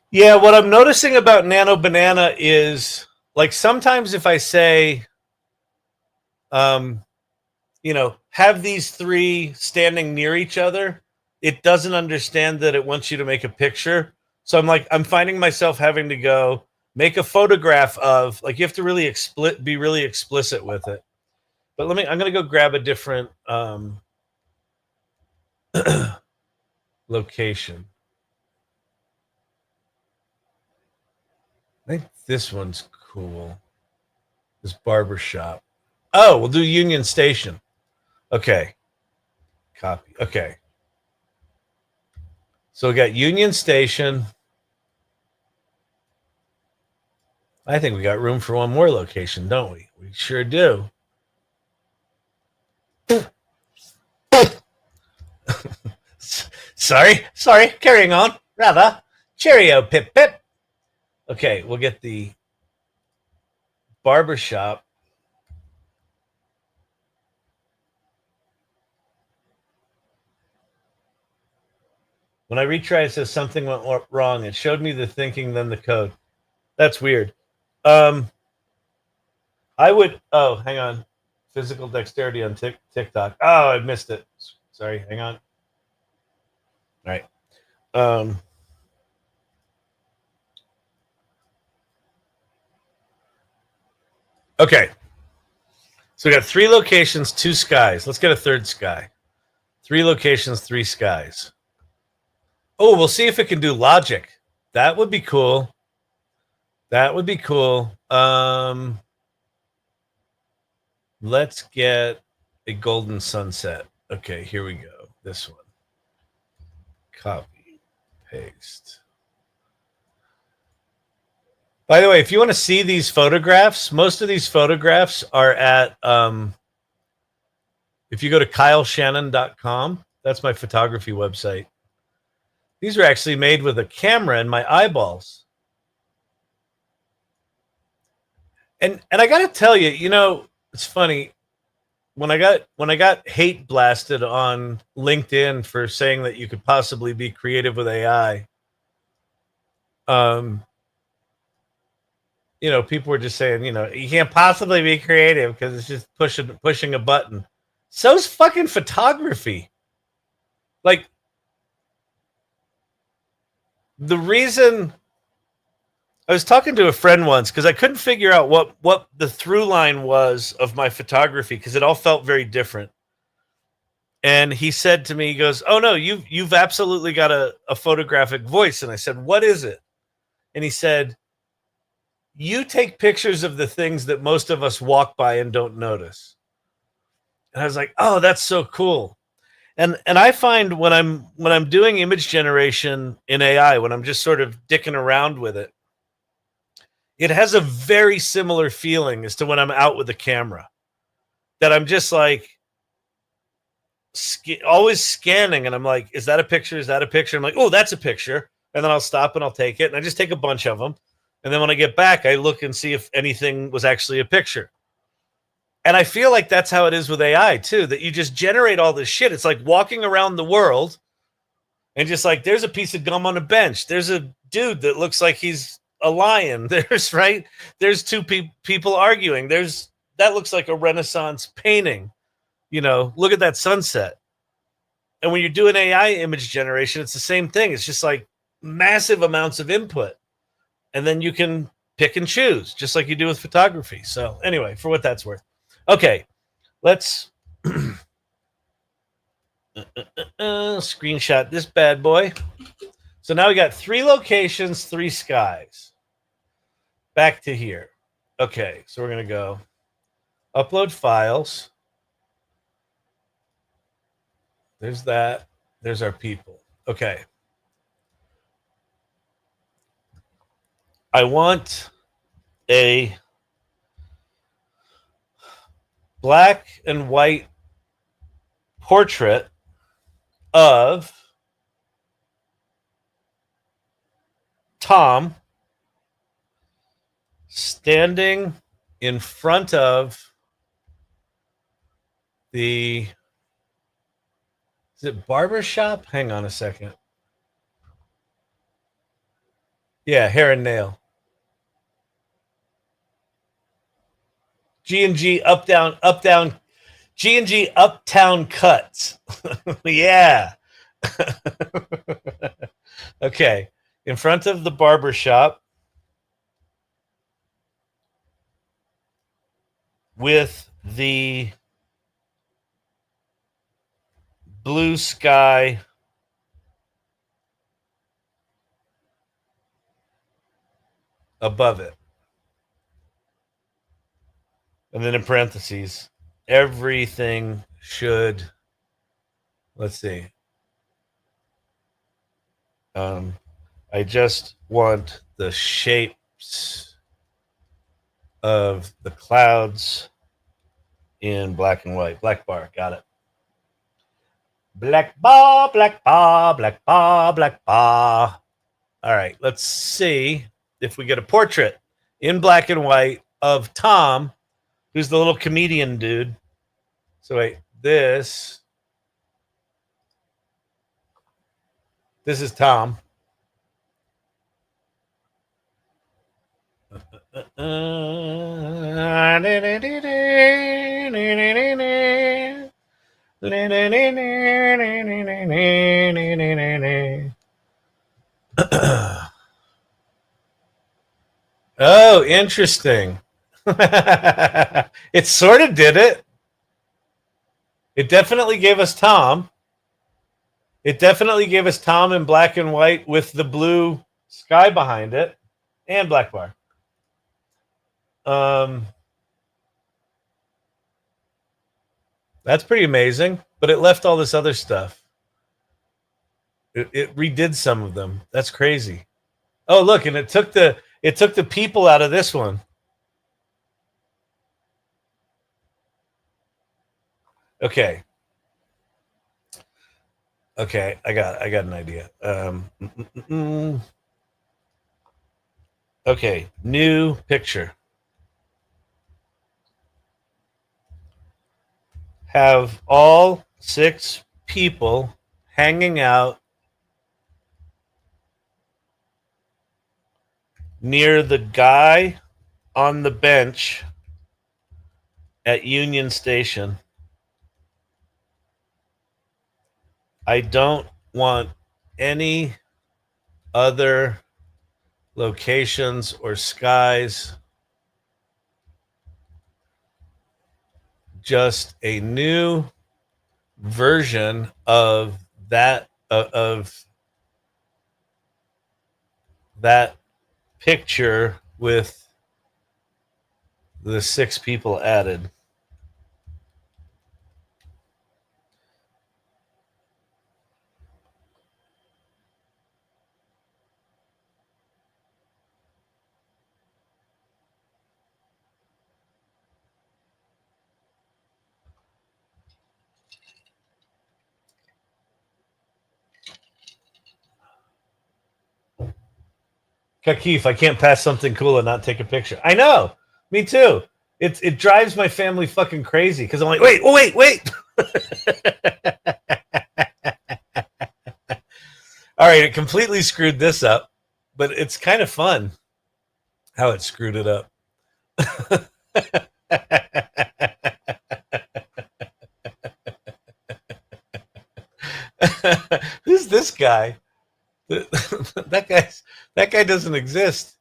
Yeah, what I'm noticing about Nano Banana is, like, sometimes if I say, have these three standing near each other, it doesn't understand that it wants you to make a picture. So I'm finding myself having to go make a photograph of, like, you have to really be really explicit with it. But I'm going to go grab a different location. I think this one's cool. This barbershop. Oh, we'll do Union Station. Okay. Copy. Okay. So we got Union Station. I think we got room for one more location, don't we? We sure do. Sorry. Carrying on. Rather. Cheerio, pip, pip. Okay, we'll get the barbershop. When I retry, it says something went wrong. It showed me the thinking, then the code. That's weird. I would. Oh, hang on. Physical dexterity on TikTok. Oh, I missed it. Sorry. Hang on. All right. Okay. So we got 3 locations, 2 skies. Let's get a third sky. 3 locations, 3 skies. Oh, we'll see if it can do logic. That would be cool. That would be cool. Let's get a golden sunset. Okay, here we go. This one. Copy, paste. By the way, if you want to see these photographs, most of these photographs are at, if you go to kyleshannon.com, that's my photography website. These were actually made with a camera in my eyeballs. And I got to tell you, it's funny. When I got hate blasted on LinkedIn for saying that you could possibly be creative with AI, people were just saying, you can't possibly be creative because it's just pushing a button. So's fucking photography. Like, the reason I was talking to a friend once because I couldn't figure out what the through line was of my photography because it all felt very different. And he said to me, he goes, "Oh no, you've absolutely got a photographic voice." And I said, "What is it?" And he said, "You take pictures of the things that most of us walk by and don't notice." And I was like, "Oh, that's so cool." And I find when I'm doing image generation in AI, when I'm just sort of dicking around with it, it has a very similar feeling as to when I'm out with the camera. That I'm just like always scanning, and I'm like, "Is that a picture? Is that a picture?" I'm like, "Oh, that's a picture." And then I'll stop and I'll take it, and I just take a bunch of them. And then when I get back, I look and see if anything was actually a picture. And I feel like that's how it is with AI too, that you just generate all this shit. It's like walking around the world and just like, there's a piece of gum on a bench. There's a dude that looks like he's a lion. There's 2 people arguing. That looks like a Renaissance painting. Look at that sunset. And when you're doing AI image generation, it's the same thing. It's just like massive amounts of input. And then you can pick and choose, just like you do with photography. So anyway, for what that's worth. Okay, let's screenshot this bad boy. So now we got 3 locations, 3 skies. Back to here. Okay, so we're going to go upload files. There's that. There's our people. Okay. I want a black and white portrait of Tom standing in front of the, is it barber shop? Hang on a second. Yeah, hair and nail. G&G uptown G&G uptown cuts. Yeah. Okay, in front of the barber shop with the blue sky above it. And then in parentheses, everything should, let's see. I just want the shapes of the clouds in black and white. Black bar, got it. Black bar, black bar, black bar, black bar. All right, let's see if we get a portrait in black and white of Tom, who's the little comedian dude. So wait, this is Tom. Oh, interesting. It sort of did it. It definitely gave us Tom. It definitely gave us Tom in black and white with the blue sky behind it and black bar. That's pretty amazing, but it left all this other stuff. It redid some of them. That's crazy. Oh, look, and it took the people out of this one. Okay. Okay, I got an idea. Okay, new picture. Have all 6 people hanging out near the guy on the bench at Union Station. I don't want any other locations or skies. Just a new version of that picture with the 6 people added. Keith, I can't pass something cool and not take a picture. I know. Me too. It drives my family fucking crazy because I'm like, wait. All right, it completely screwed this up, but it's kind of fun how it screwed it up. Who's this guy? That guy doesn't exist.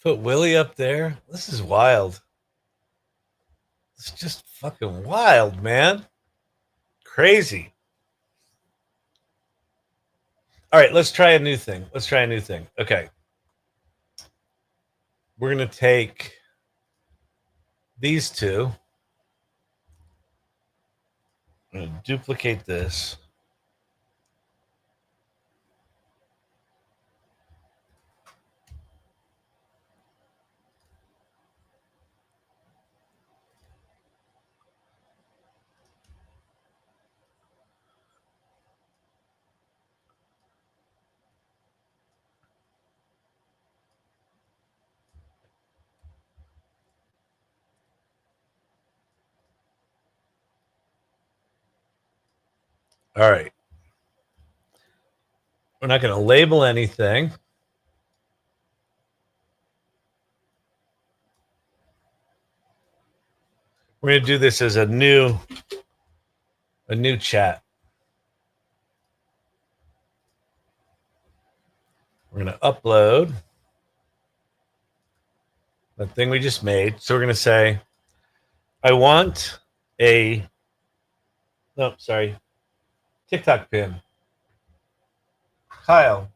Put Willie up there. This is wild. It's just fucking wild, man. Crazy. All right, let's try a new thing. Okay. We're going to take these two. I'm going to duplicate this. All right. We're not going to label anything. We're going to do this as a new chat. We're going to upload the thing we just made. So we're going to say, I want a, TikTok pin. Kyle,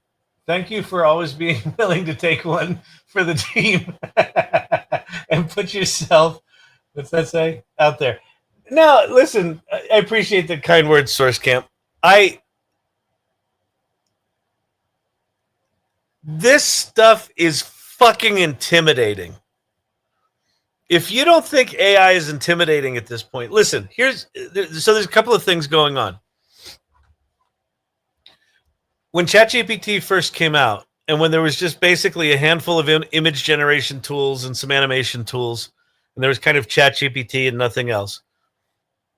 thank you for always being willing to take one for the team and put yourself, what's that say, out there. No, listen, I appreciate the kind words, Source Camp. This stuff is fucking intimidating. If you don't think AI is intimidating at this point, listen, there's a couple of things going on. When ChatGPT first came out, and when there was just basically a handful of image generation tools and some animation tools, and there was kind of ChatGPT and nothing else,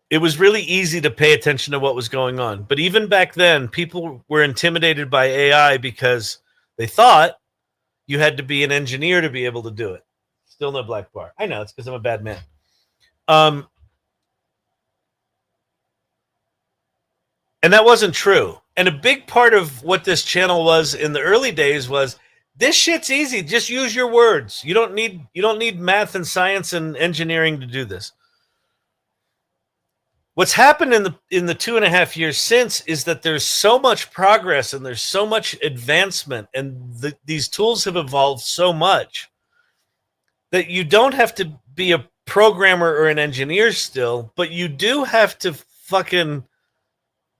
it was really easy to pay attention to what was going on. But even back then, people were intimidated by AI because they thought you had to be an engineer to be able to do it. Still no black bar. I know, it's because I'm a bad man. And that wasn't true. And a big part of what this channel was in the early days was, this shit's easy. Just use your words. You don't need math and science and engineering to do this. What's happened in the 2.5 years since is that there's so much progress and there's so much advancement, and these tools have evolved so much that you don't have to be a programmer or an engineer still, but you do have to fucking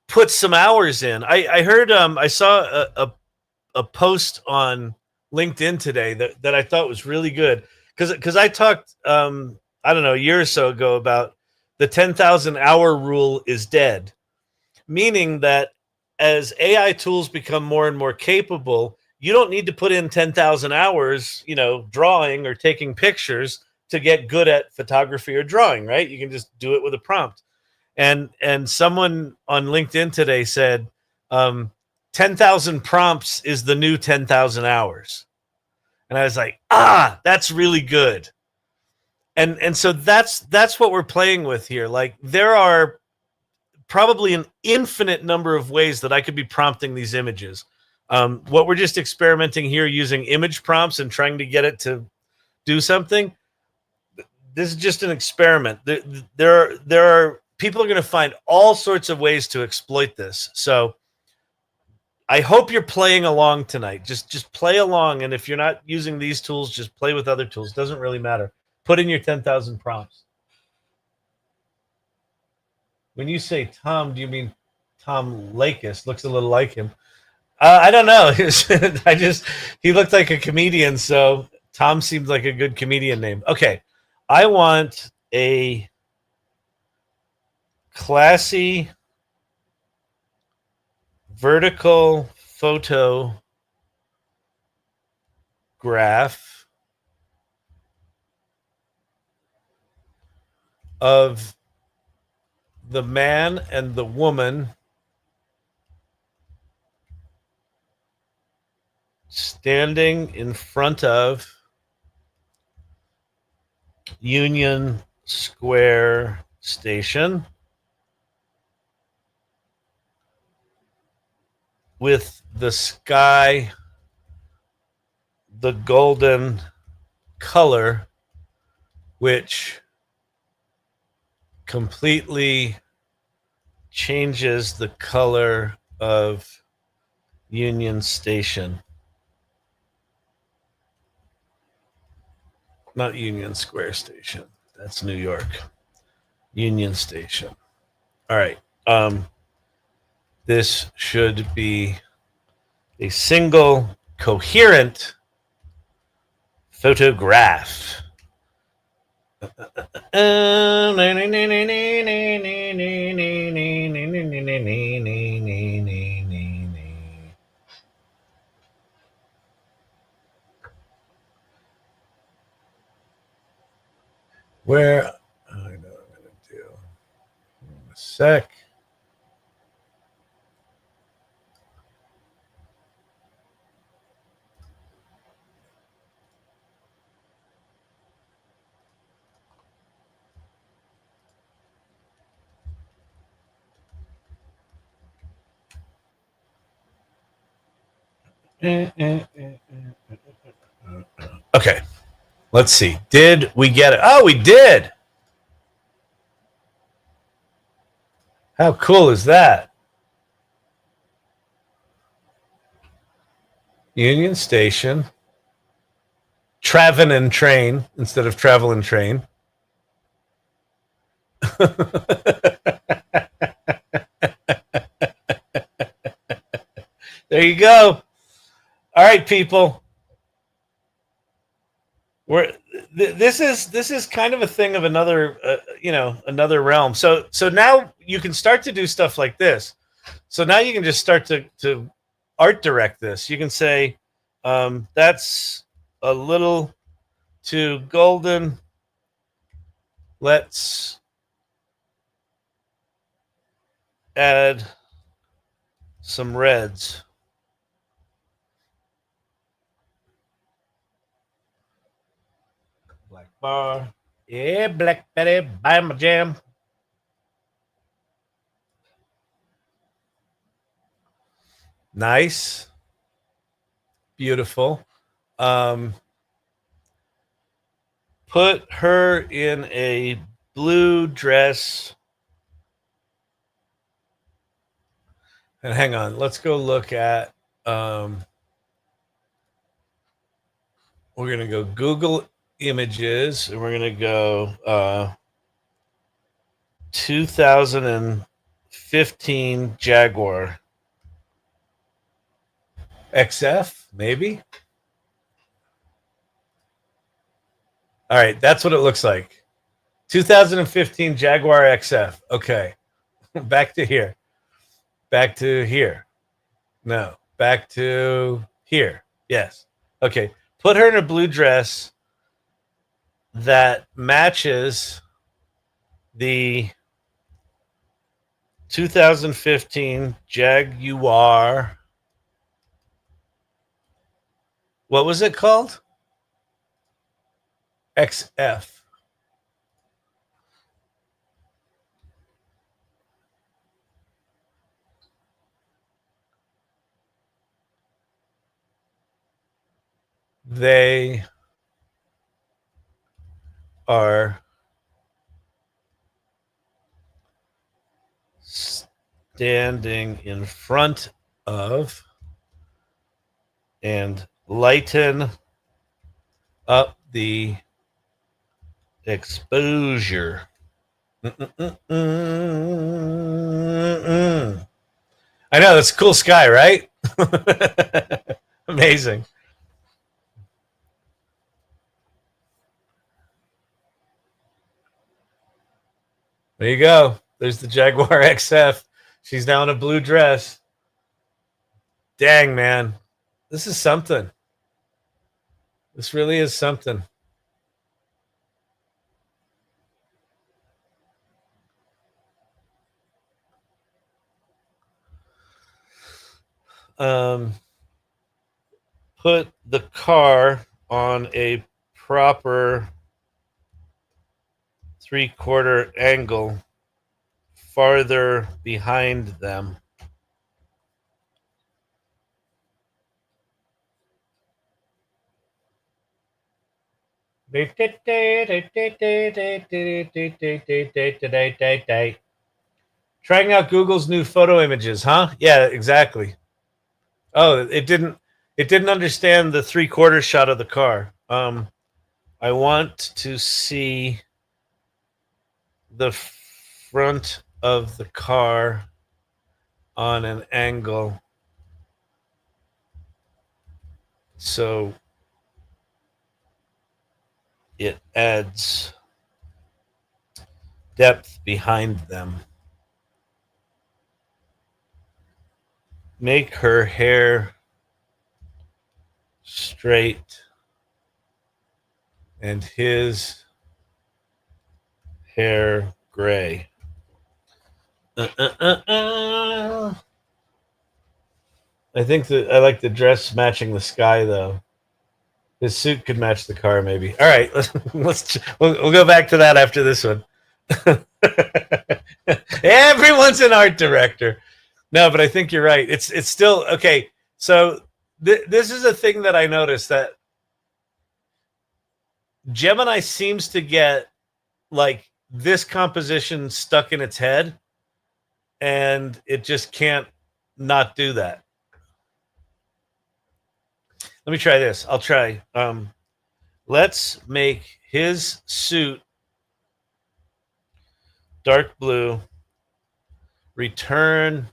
put some hours in. I heard I saw a post on LinkedIn today that I thought was really good, because I talked I don't know, a year or so ago about the 10,000 hour rule is dead, meaning that as AI tools become more and more capable, you don't need to put in 10,000 hours, drawing or taking pictures to get good at photography or drawing, right? You can just do it with a prompt. And someone on LinkedIn today said 10,000 prompts is the new 10,000 hours. And I was like, that's really good. And so that's what we're playing with here. Like, there are probably an infinite number of ways that I could be prompting these images. What we're just experimenting here using image prompts and trying to get it to do something. This is just an experiment. There are people are going to find all sorts of ways to exploit this. So I hope you're playing along tonight. Just play along. And if you're not using these tools, just play with other tools. Doesn't really matter. Put in your 10,000 prompts. When you say Tom, do you mean Tom Lakis? Looks a little like him. I don't know. He looked like a comedian, so Tom seemed like a good comedian name. Okay. I want a classy vertical photograph of the man and the woman standing in front of Union Square Station with the sky, the golden color which completely changes the color of Union Station. Not Union Square Station. That's New York. Union Station. All right. This should be a single coherent photograph. Where I know what I'm going to do. A sec. Okay. Let's see. Did we get it? Oh, we did. How cool is that? Union Station. Traveling train instead of traveling train. There you go. All right, people. This is kind of a thing of another another realm. So now you can start to do stuff like this. So now you can just start to art direct this. You can say that's a little too golden. Let's add some reds. Black bar. Yeah, Black Betty, buy my jam. Nice. Beautiful. Put her in a blue dress. And hang on, let's go look at we're going to go Google Images, and we're going to go 2015 Jaguar XF, maybe. All right, that's what it looks like. 2015 Jaguar XF. Okay, back to here. Back to here. No, back to here. Yes. Okay, put her in a blue dress that matches the 2015 Jaguar. What was it called? XF. They are standing in front of and lighten up the exposure. I know, that's a cool sky, right? Amazing. There you go. There's the Jaguar XF. She's now in a blue dress. Dang, man. This is something. This really is something. Put the car on a proper 3/4 angle farther behind them. Trying out Google's new photo images, huh? Yeah, exactly. Oh, it didn't understand the 3/4 shot of the car. I want to see the front of the car on an angle. So it adds depth behind them. Make her hair straight and his hair gray. I think that I like the dress matching the sky, though. His suit could match the car, maybe. All right, we'll go back to that after this one. Everyone's an art director. No, but I think you're right. It's still okay. So this is a thing that I noticed, that Gemini seems to get like this composition stuck in its head, and it just can't not do that. Let me try this. I'll try. Let's make his suit dark blue. Return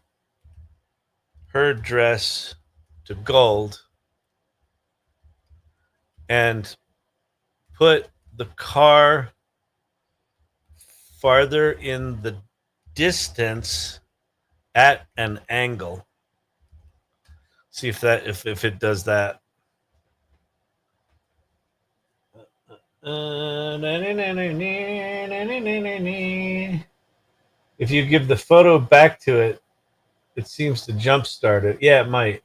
her dress to gold. And put the car farther in the distance at an angle. See if it does that. If you give the photo back to it, it seems to jumpstart it. Yeah, it might.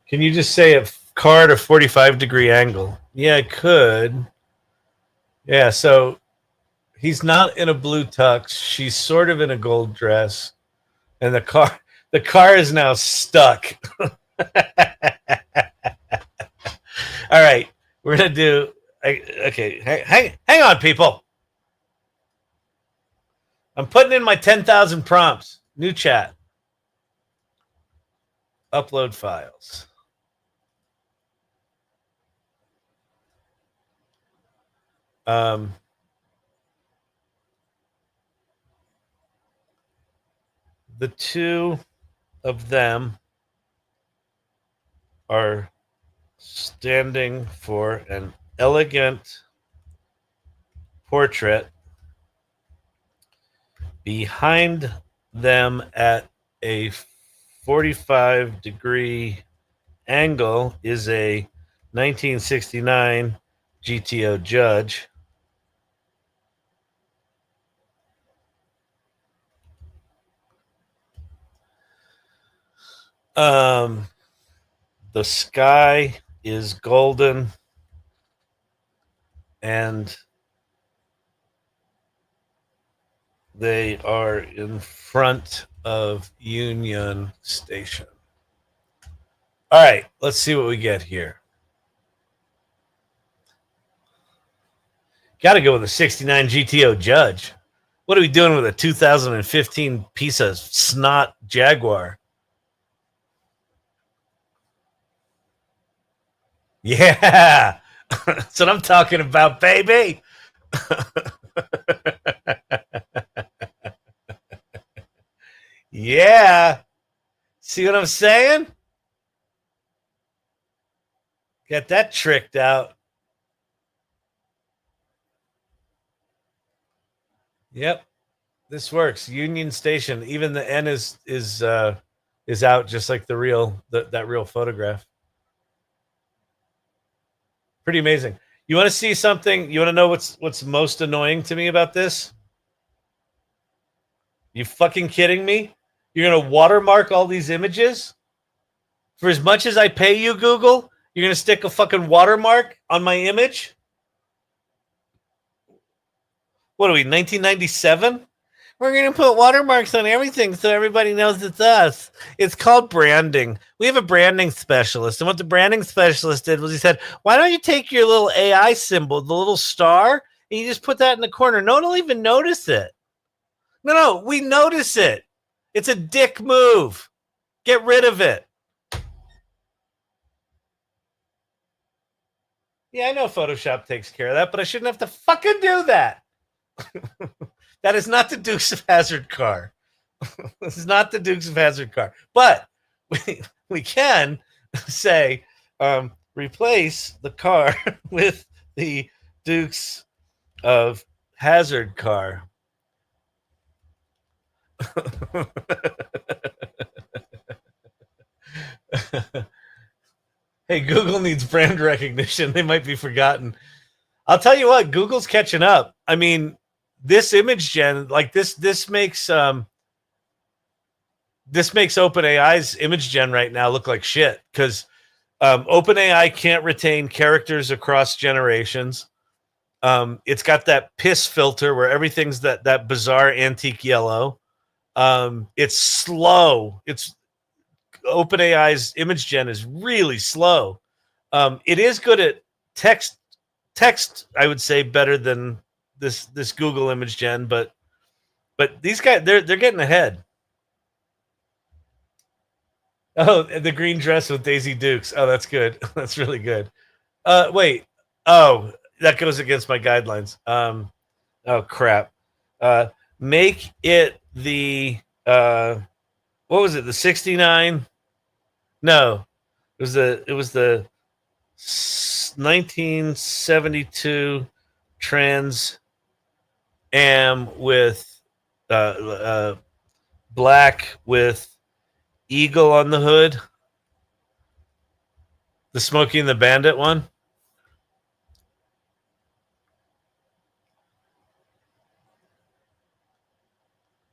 Can you just say a car at a 45-degree angle? Yeah, it could. Yeah, so he's not in a blue tux. She's sort of in a gold dress, and the car is now stuck. All right, we're gonna do. Okay, hang on, people. I'm putting in my 10,000 prompts. New chat. Upload files. The two of them are standing for an elegant portrait. Behind them at a 45-degree angle is a 1969 GTO Judge. The sky is golden, and they are in front of Union Station. All right, let's see what we get here. Got to go with a 69 GTO Judge. What are we doing with a 2015 piece of snot Jaguar? Yeah, that's what I'm talking about, baby. Yeah. See what I'm saying? Got that tricked out. Yep. This works. Union Station. Even the N is out, just like the real that real photograph. Pretty amazing. You want to see something? You want to know what's most annoying to me about this? You fucking kidding me? You're going to watermark all these images? For as much as I pay you, Google, you're going to stick a fucking watermark on my image? What are we, 1997? We're going to put watermarks on everything so everybody knows it's us. It's called branding. We have a branding specialist. And what the branding specialist did was he said, why don't you take your little AI symbol, the little star, and you just put that in the corner? No one will even notice it. No, we notice it. It's a dick move. Get rid of it. Yeah, I know Photoshop takes care of that, but I shouldn't have to fucking do that. That is not the Dukes of Hazzard car. This is not the Dukes of Hazzard car. But we can say replace the car with the Dukes of Hazzard car. Hey, Google needs brand recognition. They might be forgotten. I'll tell you what, Google's catching up. I mean, this image gen, like this makes OpenAI's image gen right now look like shit because OpenAI can't retain characters across generations. It's got that piss filter where everything's that bizarre antique yellow. It's slow. It's OpenAI's image gen is really slow. It is good at text, I would say, better than this Google image gen, but these guys they're getting ahead. Oh, the green dress with Daisy Dukes. Oh, that's good. That's really good. Wait. Oh, that goes against my guidelines. Oh crap. Make it the what was it? The 69? No. It was the 1972 Trans Am with black with eagle on the hood. The Smokey and the Bandit one.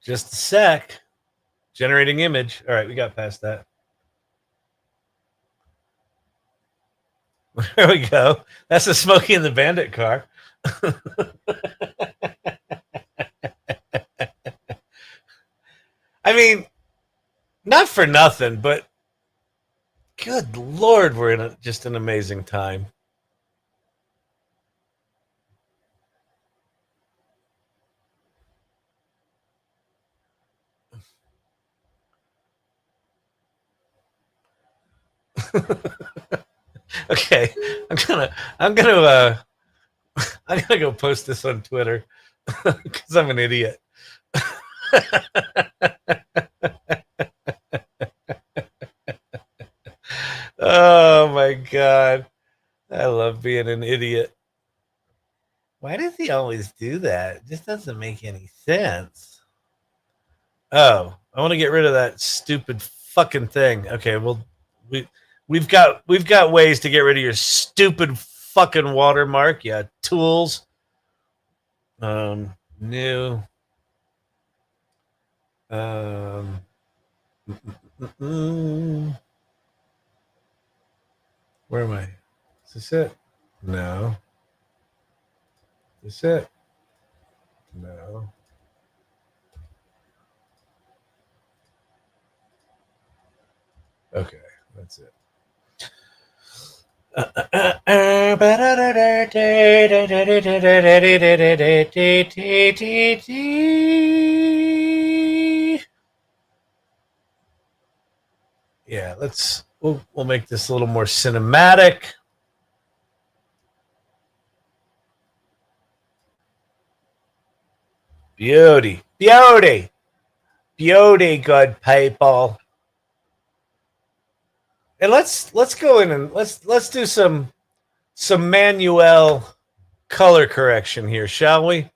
Just a sec. Generating image. All right, we got past that. There we go. That's the Smokey and the Bandit car. I mean, not for nothing, but good Lord, we're in just an amazing time. Okay, I'm gonna go post this on Twitter because I'm an idiot. Oh my god, I love being an idiot. Why does he always do that? It just doesn't make any sense. Oh, I want to get rid of that stupid fucking thing. Okay, well, we've got ways to get rid of your stupid fucking watermark. Yeah, tools. New. Where am I? Is this it? No. Is this it? No. Okay, that's it. Yeah, we'll make this a little more cinematic. Beauty, good people. And let's go in and let's do some manual color correction here, shall we?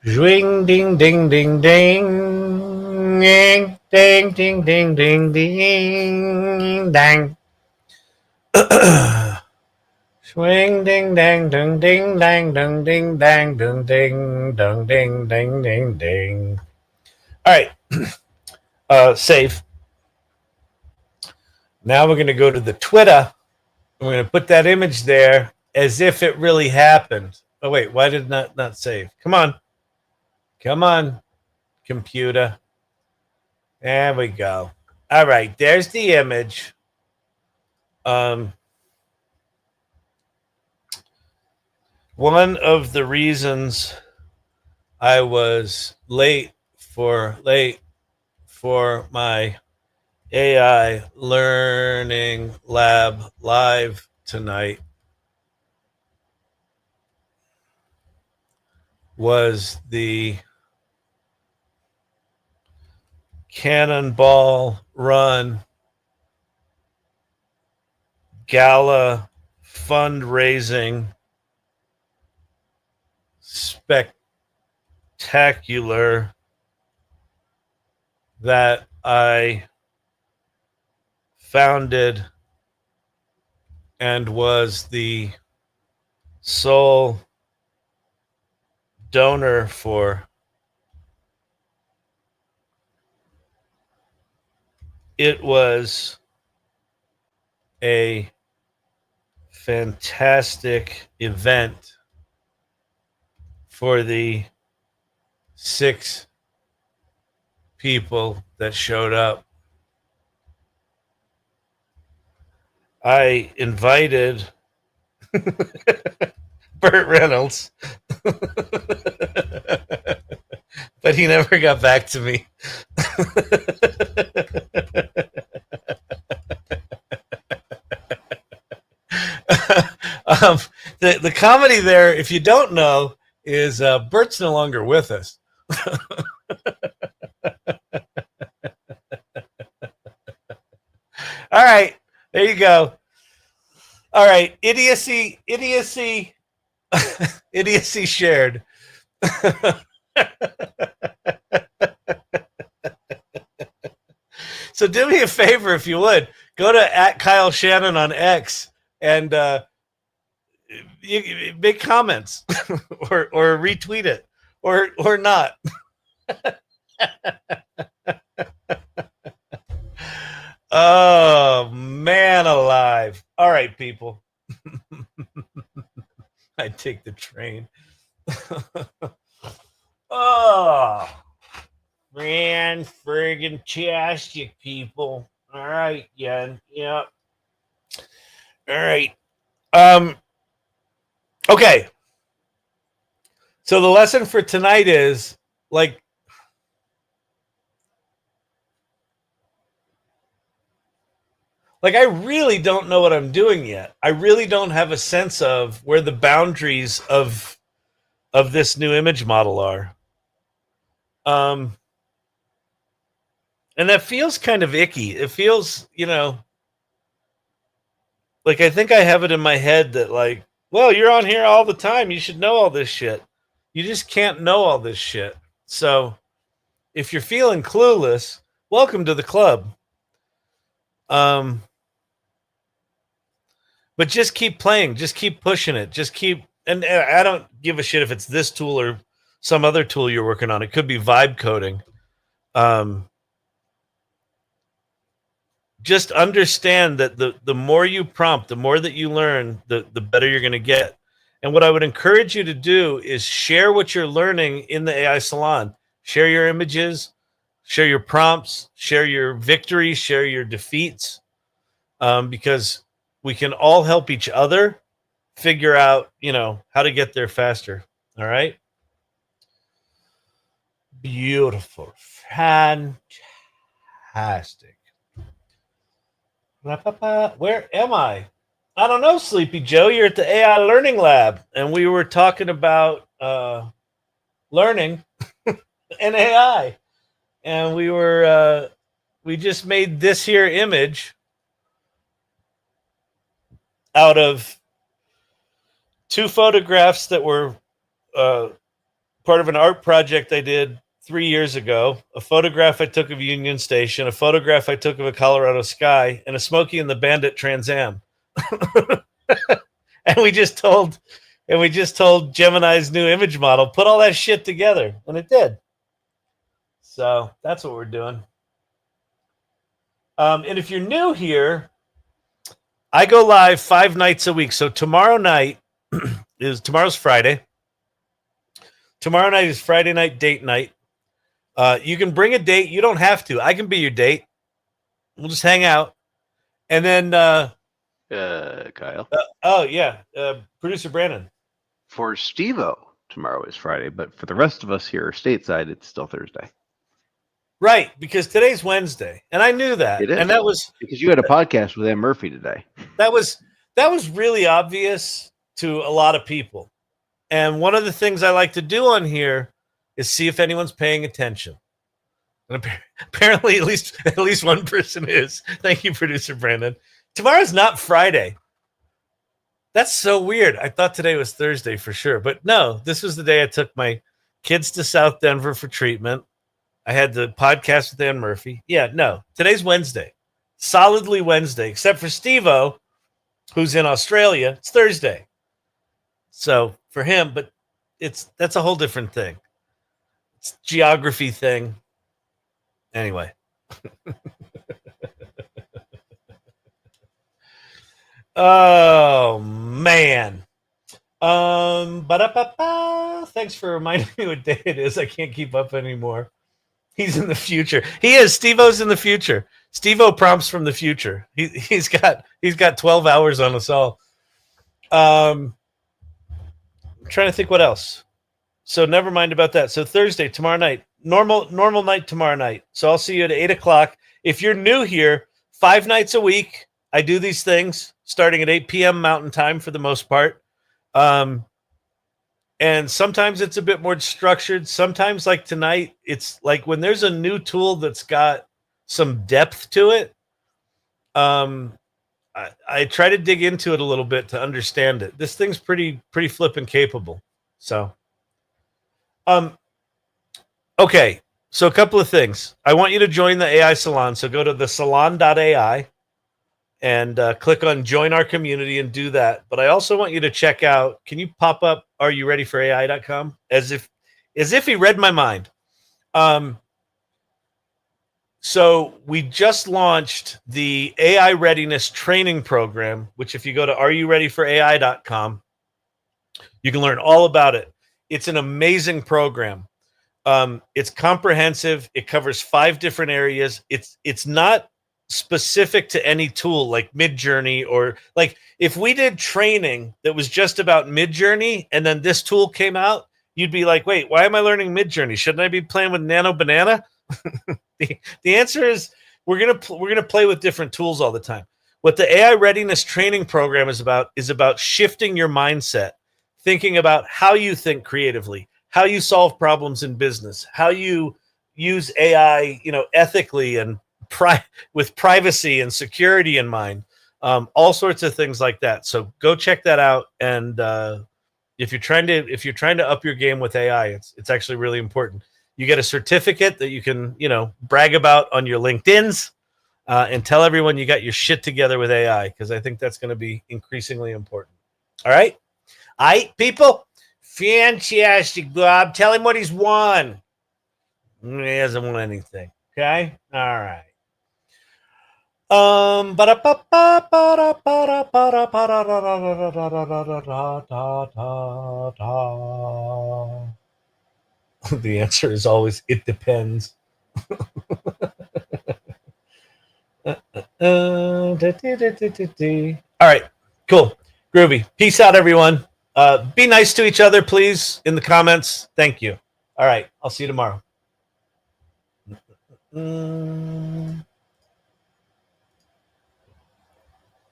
Zwing ding ding ding ding ding ding ding ding ding ding dang. Swing ding dang ding ding dang ding ding dang ding ding ding ding ding ding ding. All right, save. Now we're going to go to the Twitter. We're going to put that image there as if it really happened. Oh wait, why did it not save? Come on, computer. There we go. All right, there's the image. One of the reasons I was late for my AI learning lab live tonight was the Cannonball Run Gala fundraising spectacular that I founded and was the sole donor for. It was a fantastic event for the 6 people that showed up. I invited Burt Reynolds, but he never got back to me. The comedy there, if you don't know, is Bert's no longer with us. All right, there you go. All right, idiocy shared. So do me a favor, if you would, go to @Kyle Shannon on X and you make comments or retweet it or not. Oh man alive. All right, people. I take the train. Oh man, friggin' tastic, people. All right, Yen. Yep. All right. Okay. So the lesson for tonight is like I really don't know what I'm doing yet. I really don't have a sense of where the boundaries of this new image model are. And that feels kind of icky. It feels, like I think I have it in my head that like, well, you're on here all the time. You should know all this shit. You just can't know all this shit. So if you're feeling clueless, welcome to the club. But just keep playing, just keep pushing it, just keep. And I don't give a shit if it's this tool or some other tool you're working on. It could be vibe coding. Just understand that the more you prompt, the more that you learn, the better you're going to get. And what I would encourage you to do is share what you're learning in the AI Salon. Share your images, share your prompts, share your victories, share your defeats, because we can all help each other figure out, how to get there faster. All right. Beautiful. Fantastic. Where am I? I don't know, Sleepy Joe. You're at the AI Learning Lab, and we were talking about learning and AI. And we just made this here image out of 2 photographs that were part of an art project I did 3 years ago, a photograph I took of Union Station, a photograph I took of a Colorado sky, and a Smokey and the Bandit Trans Am. and we just told Gemini's new image model, put all that shit together, and it did. So that's what we're doing. And if you're new here, I go live 5 nights a week. So tomorrow night tomorrow's Friday. Tomorrow night is Friday night date night. You can bring a date. You don't have to. I can be your date. We'll just hang out. And then Kyle. Producer Brandon. For Steve-O, tomorrow is Friday, but for the rest of us here stateside, it's still Thursday. Right, because today's Wednesday, and I knew that. It is. And that was because you had a podcast with Ann Murphy today. That was really obvious to a lot of people. And one of the things I like to do on here is see if anyone's paying attention. And apparently at least one person is. Thank you, producer Brandon. Tomorrow's not Friday. That's so weird. I thought today was Thursday for sure. But no, this was the day I took my kids to South Denver for treatment. I had the podcast with Ann Murphy. Yeah, no, today's Wednesday. Solidly Wednesday, except for Steve-O, who's in Australia. It's Thursday. So for him, but that's a whole different thing. It's a geography thing. Anyway. Oh man. Thanks for reminding me what day it is. I can't keep up anymore. He's in the future. He is. Steve-O's in the future. Steve-O prompts from the future. He's got 12 hours on us all. I'm trying to think what else. So never mind about that. So Thursday, tomorrow night, normal night tomorrow night. So I'll see you at 8:00. If you're new here, 5 nights a week, I do these things starting at 8 p.m. Mountain Time for the most part. And sometimes it's a bit more structured. Sometimes, like tonight, it's like when there's a new tool that's got some depth to it. I try to dig into it a little bit to understand it. This thing's pretty flippin' capable. So, okay. So a couple of things. I want you to join the AI Salon. So go to the salon.ai and click on join our community and do that. But I also want you to check out, can you pop up areyoureadyforai.com? As if he read my mind. So we just launched the AI readiness training program, which if you go to areyoureadyforai.com, you can learn all about it. It's an amazing program. It's comprehensive. It covers 5 different areas. It's not specific to any tool like Midjourney, or like if we did training that was just about Midjourney and then this tool came out, you'd be like, wait, why am I learning Midjourney? Shouldn't I be playing with Nano Banana? The answer is we're gonna play with different tools all the time. What the AI readiness training program is about shifting your mindset, thinking about how you think creatively, how you solve problems in business, how you use AI, ethically and with privacy and security in mind, all sorts of things like that. So go check that out. And if you're trying to up your game with AI, it's actually really important. You get a certificate that you can, brag about on your LinkedIn's and tell everyone you got your shit together with AI, because I think that's going to be increasingly important. All right. People. Fantastic, Bob. Tell him what he's won. He hasn't won anything. Okay. All right. The answer is always, it depends. All right, cool, groovy. Peace out, everyone. Be nice to each other, please, in the comments. Thank you. All right, I'll see you tomorrow.